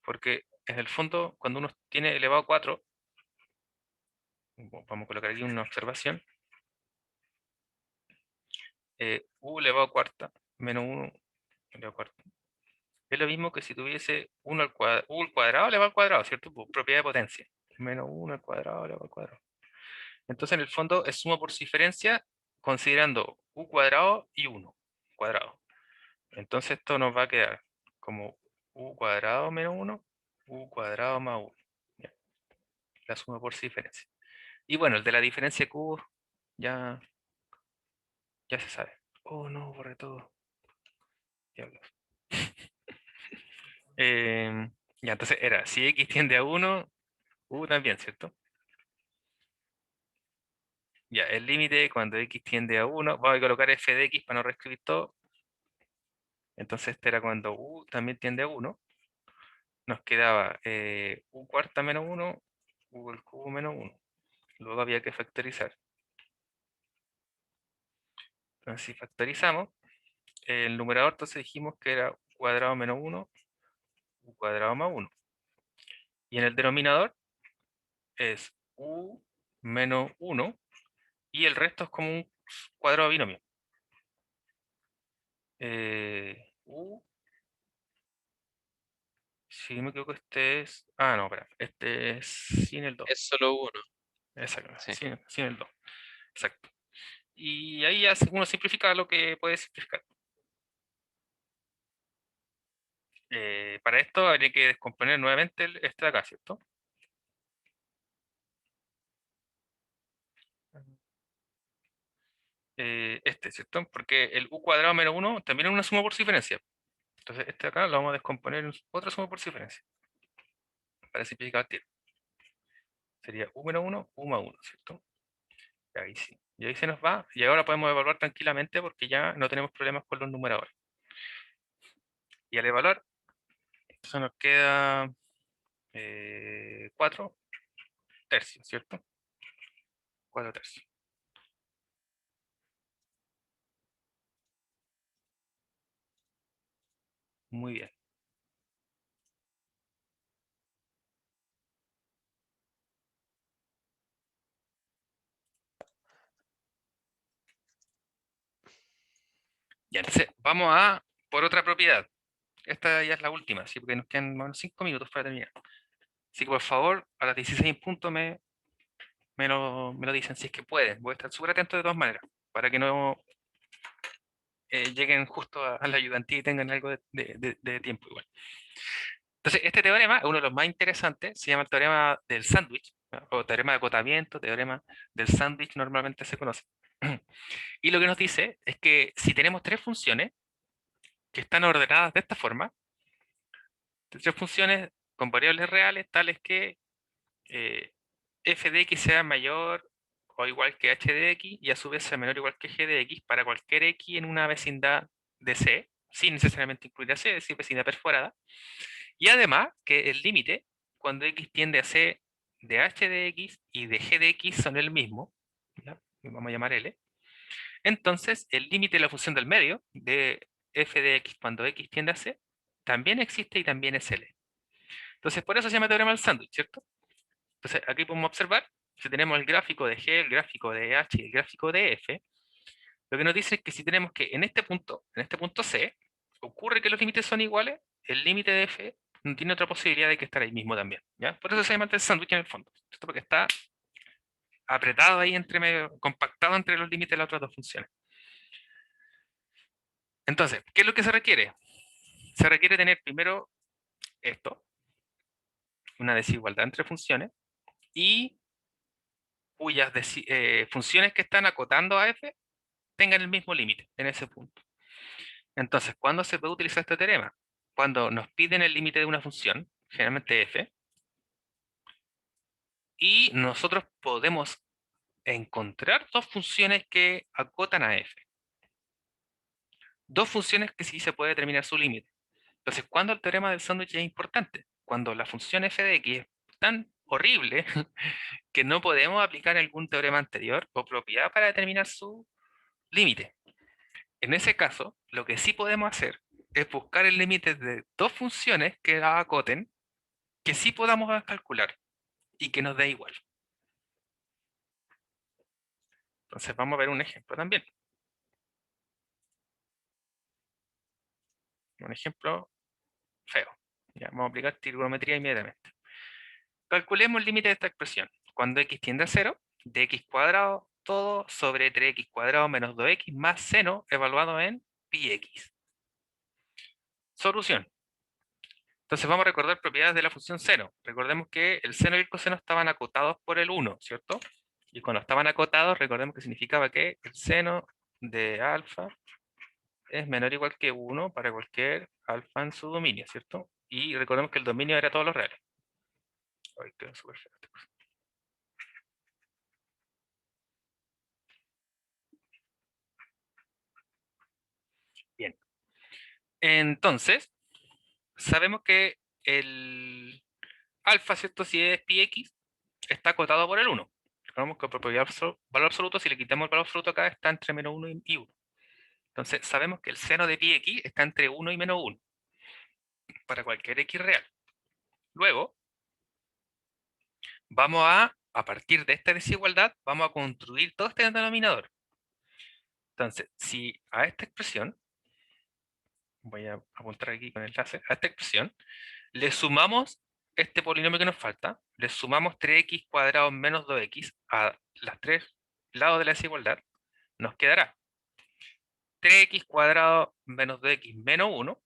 Porque en el fondo, cuando uno tiene elevado a 4, vamos a colocar aquí una observación, u elevado a cuarta menos 1 elevado a cuarta. Es lo mismo que si tuviese 1 al cuadrado, u al cuadrado elevado al cuadrado, ¿cierto? Por propiedad de potencia. Menos 1 al cuadrado elevado al cuadrado. Entonces, en el fondo, es suma por su diferencia considerando u cuadrado y 1 cuadrado. Entonces, esto nos va a quedar como u cuadrado menos 1, u cuadrado más 1. ¿Ya? La suma por su diferencia. Y bueno, el de la diferencia de cubos ya se sabe. Oh, no, borré todo. Diablos. Ya, entonces era, si x tiende a 1, u también, ¿cierto? Ya, el límite cuando x tiende a 1, vamos a colocar f de x para no reescribir todo. Entonces este era cuando u también tiende a 1. Nos quedaba u cuarta menos 1, u al cubo menos 1. Luego había que factorizar. Entonces si factorizamos, el numerador entonces dijimos que era u cuadrado menos 1, u cuadrado más 1. Y en el denominador es u menos 1 y el resto es como un cuadrado binomio. U, si no me equivoco, este es... Ah, no, espera, este es sin el 2. Es solo uno. Exacto, Sí. sin el 2. Exacto. Y ahí ya uno simplifica lo que puede simplificar. Para esto habría que descomponer nuevamente este de acá, ¿cierto? ¿Cierto? Porque el u cuadrado menos 1 también es una suma por su diferencia. Entonces este de acá lo vamos a descomponer en otra suma por su diferencia. Para simplificar el tiro. Sería u menos 1, u más 1, ¿cierto? Y ahí sí. Y ahí se nos va. Y ahora podemos evaluar tranquilamente porque ya no tenemos problemas con los numeradores. Y al evaluar, Entonces nos queda 4 tercios, ¿cierto? 4 tercios. Muy bien. Ya, entonces vamos a por otra propiedad. Esta ya es la última, ¿sí? Porque nos quedan más o menos 5 minutos para terminar. Así que por favor, a las 16 puntos me lo dicen si es que pueden. Voy a estar súper atento de todas maneras, para que no lleguen justo a la ayudantía y tengan algo de tiempo igual. Entonces, este teorema es uno de los más interesantes, se llama el teorema del sándwich, ¿no? O teorema de acotamiento, teorema del sándwich normalmente se conoce. Y lo que nos dice es que si tenemos tres funciones que están ordenadas de esta forma, tres funciones con variables reales tales que f de x sea mayor o igual que h de x y a su vez sea menor o igual que g de x para cualquier x en una vecindad de C, sin necesariamente incluir a C, es decir, vecindad perforada. Y además que el límite, cuando x tiende a C de h de x y de g de x son el mismo, ¿ya? Vamos a llamar L. Entonces, el límite de la función del medio de f de x cuando x tiende a C también existe y también es L. Entonces, por eso se llama teorema del sándwich, ¿cierto? Entonces, aquí podemos observar, si tenemos el gráfico de G, el gráfico de H y el gráfico de F, lo que nos dice es que si tenemos que en este punto C, ocurre que los límites son iguales, el límite de F no tiene otra posibilidad de que estar ahí mismo también, ¿ya? Por eso se llama el sándwich en el fondo, ¿cierto? Porque está apretado ahí entre medio, compactado entre los límites de las otras dos funciones. Entonces, ¿qué es lo que se requiere? Se requiere tener primero esto, una desigualdad entre funciones, y cuyas funciones que están acotando a f tengan el mismo límite en ese punto. Entonces, ¿cuándo se puede utilizar este teorema? Cuando nos piden el límite de una función, generalmente f, y nosotros podemos encontrar dos funciones que acotan a f. Dos funciones que sí se puede determinar su límite. Entonces, ¿cuándo el teorema del sándwich es importante? Cuando la función f de x es tan horrible que no podemos aplicar algún teorema anterior o propiedad para determinar su límite. En ese caso, lo que sí podemos hacer es buscar el límite de dos funciones que la acoten, que sí podamos calcular y que nos dé igual. Entonces vamos a ver un ejemplo también. Un ejemplo feo. Ya, vamos a aplicar trigonometría inmediatamente. Calculemos el límite de esta expresión. Cuando x tiende a 0, de x cuadrado todo sobre 3x cuadrado menos 2x más seno evaluado en πx. Solución. Entonces vamos a recordar propiedades de la función seno. Recordemos que el seno y el coseno estaban acotados por el 1, ¿cierto? Y cuando estaban acotados, recordemos que significaba que el seno de alfa es menor o igual que 1 para cualquier alfa en su dominio, ¿cierto? Y recordemos que el dominio era todos los reales. Ay, quedó súper feo esta cosa. Bien. Entonces, sabemos que el alfa, ¿cierto? Si es πx, está acotado por el 1. Recordemos que por propiedad valor absoluto, si le quitamos el valor absoluto acá, está entre menos 1 y 1. Entonces, sabemos que el seno de πx está entre 1 y menos 1 para cualquier x real. Luego, vamos a partir de esta desigualdad, vamos a construir todo este denominador. Entonces, si a esta expresión, voy a apuntar aquí con el láser, a esta expresión, le sumamos este polinomio que nos falta, le sumamos 3x cuadrado menos 2x a los tres lados de la desigualdad, nos quedará 3x cuadrado menos 2x menos 1,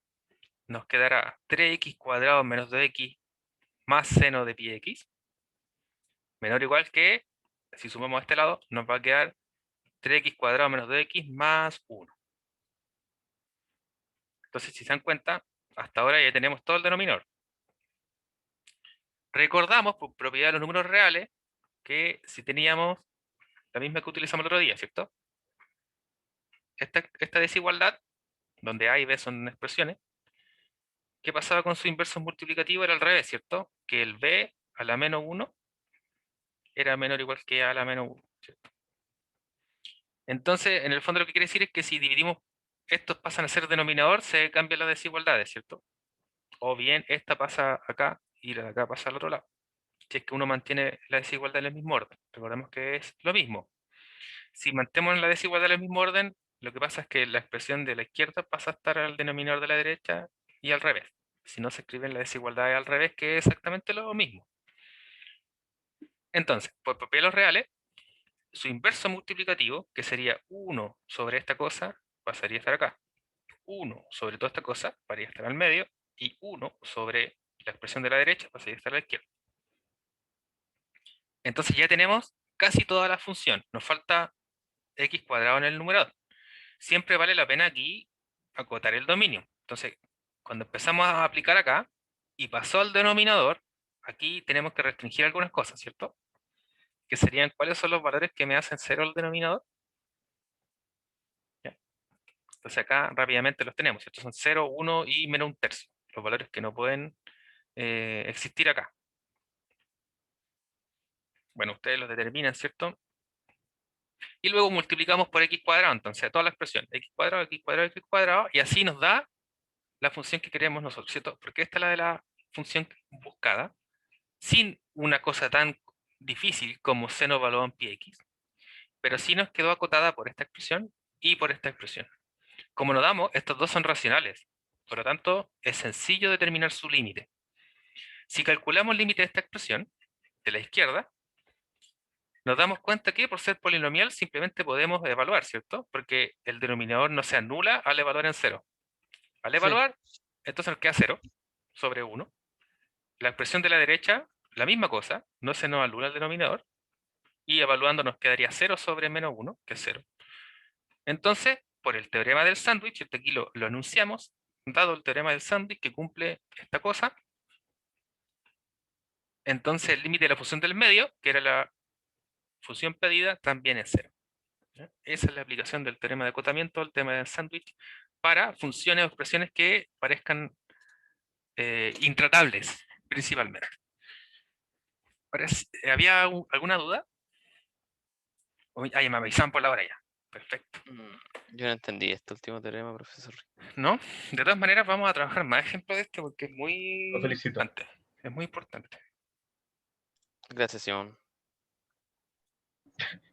nos quedará 3x cuadrado menos 2x más seno de πx, menor o igual que, si sumamos a este lado, nos va a quedar 3x cuadrado menos 2x más 1. Entonces, si se dan cuenta, hasta ahora ya tenemos todo el denominador. Recordamos, por propiedad de los números reales, que si teníamos la misma que utilizamos el otro día, ¿cierto? Esta desigualdad, donde A y B son expresiones, ¿qué pasaba con su inverso multiplicativo? Era al revés, ¿cierto? Que el b a la menos 1 era menor o igual que a la menos 1, ¿cierto? Entonces, en el fondo lo que quiere decir es que si dividimos, estos pasan a ser denominador, se cambian las desigualdades, ¿cierto? O bien esta pasa acá y la de acá pasa al otro lado. Si es que uno mantiene la desigualdad en el mismo orden. Recordemos que es lo mismo. Si mantenemos la desigualdad en el mismo orden, lo que pasa es que la expresión de la izquierda pasa a estar al denominador de la derecha y al revés. Si no, se escriben la desigualdad al revés, que es exactamente lo mismo. Entonces, por propiedad de los reales, su inverso multiplicativo, que sería 1 sobre esta cosa, pasaría a estar acá. 1 sobre toda esta cosa, pasaría a estar al medio, y 1 sobre la expresión de la derecha, pasaría a estar a la izquierda. Entonces ya tenemos casi toda la función. Nos falta x cuadrado en el numerador. Siempre vale la pena aquí acotar el dominio. Entonces, cuando empezamos a aplicar acá y pasó al denominador, aquí tenemos que restringir algunas cosas, ¿cierto? Que serían cuáles son los valores que me hacen cero al denominador. ¿Ya? Entonces acá rápidamente los tenemos, ¿cierto? Son 0, 1 y menos un tercio. Los valores que no pueden existir acá. Bueno, ustedes los determinan, ¿cierto? Y luego multiplicamos por x cuadrado, entonces toda la expresión, x cuadrado, x cuadrado, x cuadrado, y así nos da la función que queremos nosotros, ¿cierto? Porque esta es la de la función buscada, sin una cosa tan difícil como seno evaluado en pi x, pero sí nos quedó acotada por esta expresión y por esta expresión. Como nos damos, estos dos son racionales, por lo tanto, es sencillo determinar su límite. Si calculamos el límite de esta expresión, de la izquierda, nos damos cuenta que por ser polinomial simplemente podemos evaluar, ¿cierto? Porque el denominador no se anula al evaluar en 0. Al Sí. evaluar, entonces nos queda 0 sobre 1. La expresión de la derecha, la misma cosa, no se nos anula el denominador. Y evaluando nos quedaría 0 sobre menos 1, que es 0. Entonces, por el teorema del sándwich, aquí lo enunciamos, dado el teorema del sándwich que cumple esta cosa, entonces el límite de la función del medio, que era la función pedida, también es 0. ¿Ya? Esa es la aplicación del teorema de acotamiento, el teorema del sándwich, para funciones o expresiones que parezcan intratables, principalmente. ¿Había alguna duda? Ah, ya me avisaban por la hora ya. Perfecto. Yo no entendí este último teorema, profesor. ¿No? De todas maneras, vamos a trabajar más ejemplos de este porque es muy Lo felicito. importante. Es muy importante. Gracias, Simón.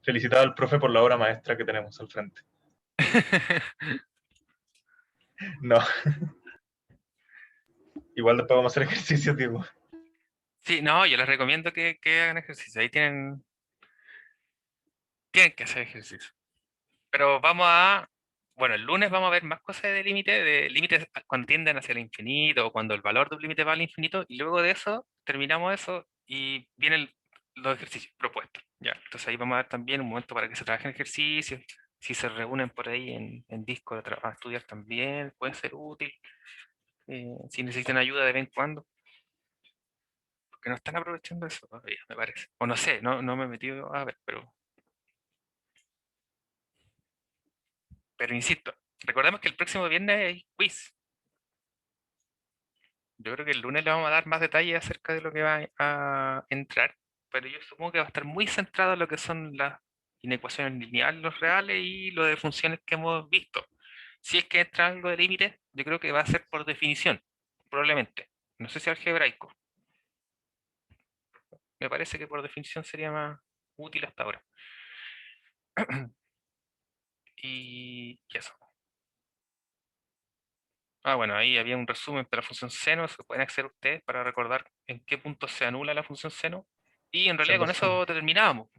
Felicitar al profe por la obra maestra que tenemos al frente. No. Igual después vamos a hacer ejercicios, Diego. Sí, no, yo les recomiendo que hagan ejercicio. Ahí tienen que hacer ejercicio. Pero bueno, el lunes vamos a ver más cosas de límites cuando tienden hacia el infinito o cuando el valor de un límite va al infinito, y luego de eso terminamos eso y vienen los ejercicios propuestos. Ya, entonces ahí vamos a dar también un momento para que se trabajen ejercicios. Si se reúnen por ahí en Discord a estudiar también, puede ser útil. Si necesitan ayuda de vez en cuando, porque no están aprovechando eso todavía, me parece. O no sé, no me he metido a ver, pero insisto, recordemos que el próximo viernes hay quiz. Yo creo que el lunes le vamos a dar más detalles acerca de lo que va a entrar, pero yo supongo que va a estar muy centrado en lo que son las inecuaciones lineales, los reales y lo de funciones que hemos visto. Si es que entra algo de límites, yo creo que va a ser por definición, probablemente. No sé si algebraico. Me parece que por definición sería más útil hasta ahora. Y eso. Ah, bueno, ahí había un resumen de la función seno, se pueden acceder ustedes para recordar en qué punto se anula la función seno. Y en realidad con eso terminábamos.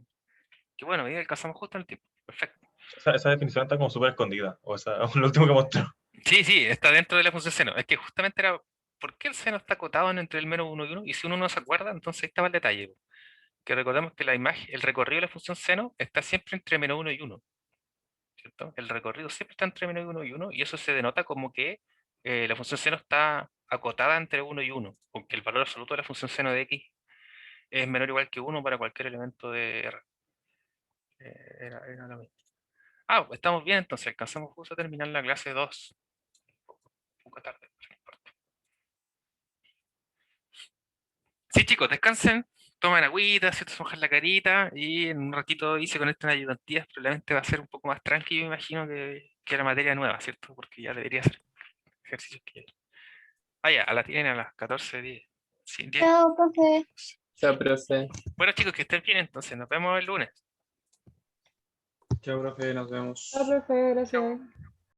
Que bueno, ahí alcanzamos justo en el tiempo. Perfecto. Esa definición está como súper escondida. O sea, lo último que mostró. Sí, sí, está dentro de la función seno. Es que justamente era, ¿por qué el seno está acotado entre el menos 1 y 1? Y si uno no se acuerda, entonces ahí estaba el detalle. Que recordemos que la imagen, el recorrido de la función seno está siempre entre menos 1 y 1. ¿Cierto? El recorrido siempre está entre menos 1 y 1, y eso se denota como que la función seno está acotada entre 1 y 1, porque el valor absoluto de la función seno de x es menor o igual que 1 para cualquier elemento de R. Era lo mismo. Ah, estamos bien, entonces alcanzamos justo a terminar la clase 2. Un poco tarde. Sí, chicos, descansen, tomen agüita, ¿cierto? Se mojan la carita y en un ratito y se conectan a ayudantías. Probablemente va a ser un poco más tranquilo, me imagino, que la materia nueva, ¿cierto? Porque ya debería ser ejercicios que... Ah, ya, a la tienen a las 14:10. Sí, 10. Chao, profe. Chao, profe. Bueno, chicos, que estén bien entonces. Nos vemos el lunes. Chao, profe, nos vemos. Chao, profe, gracias.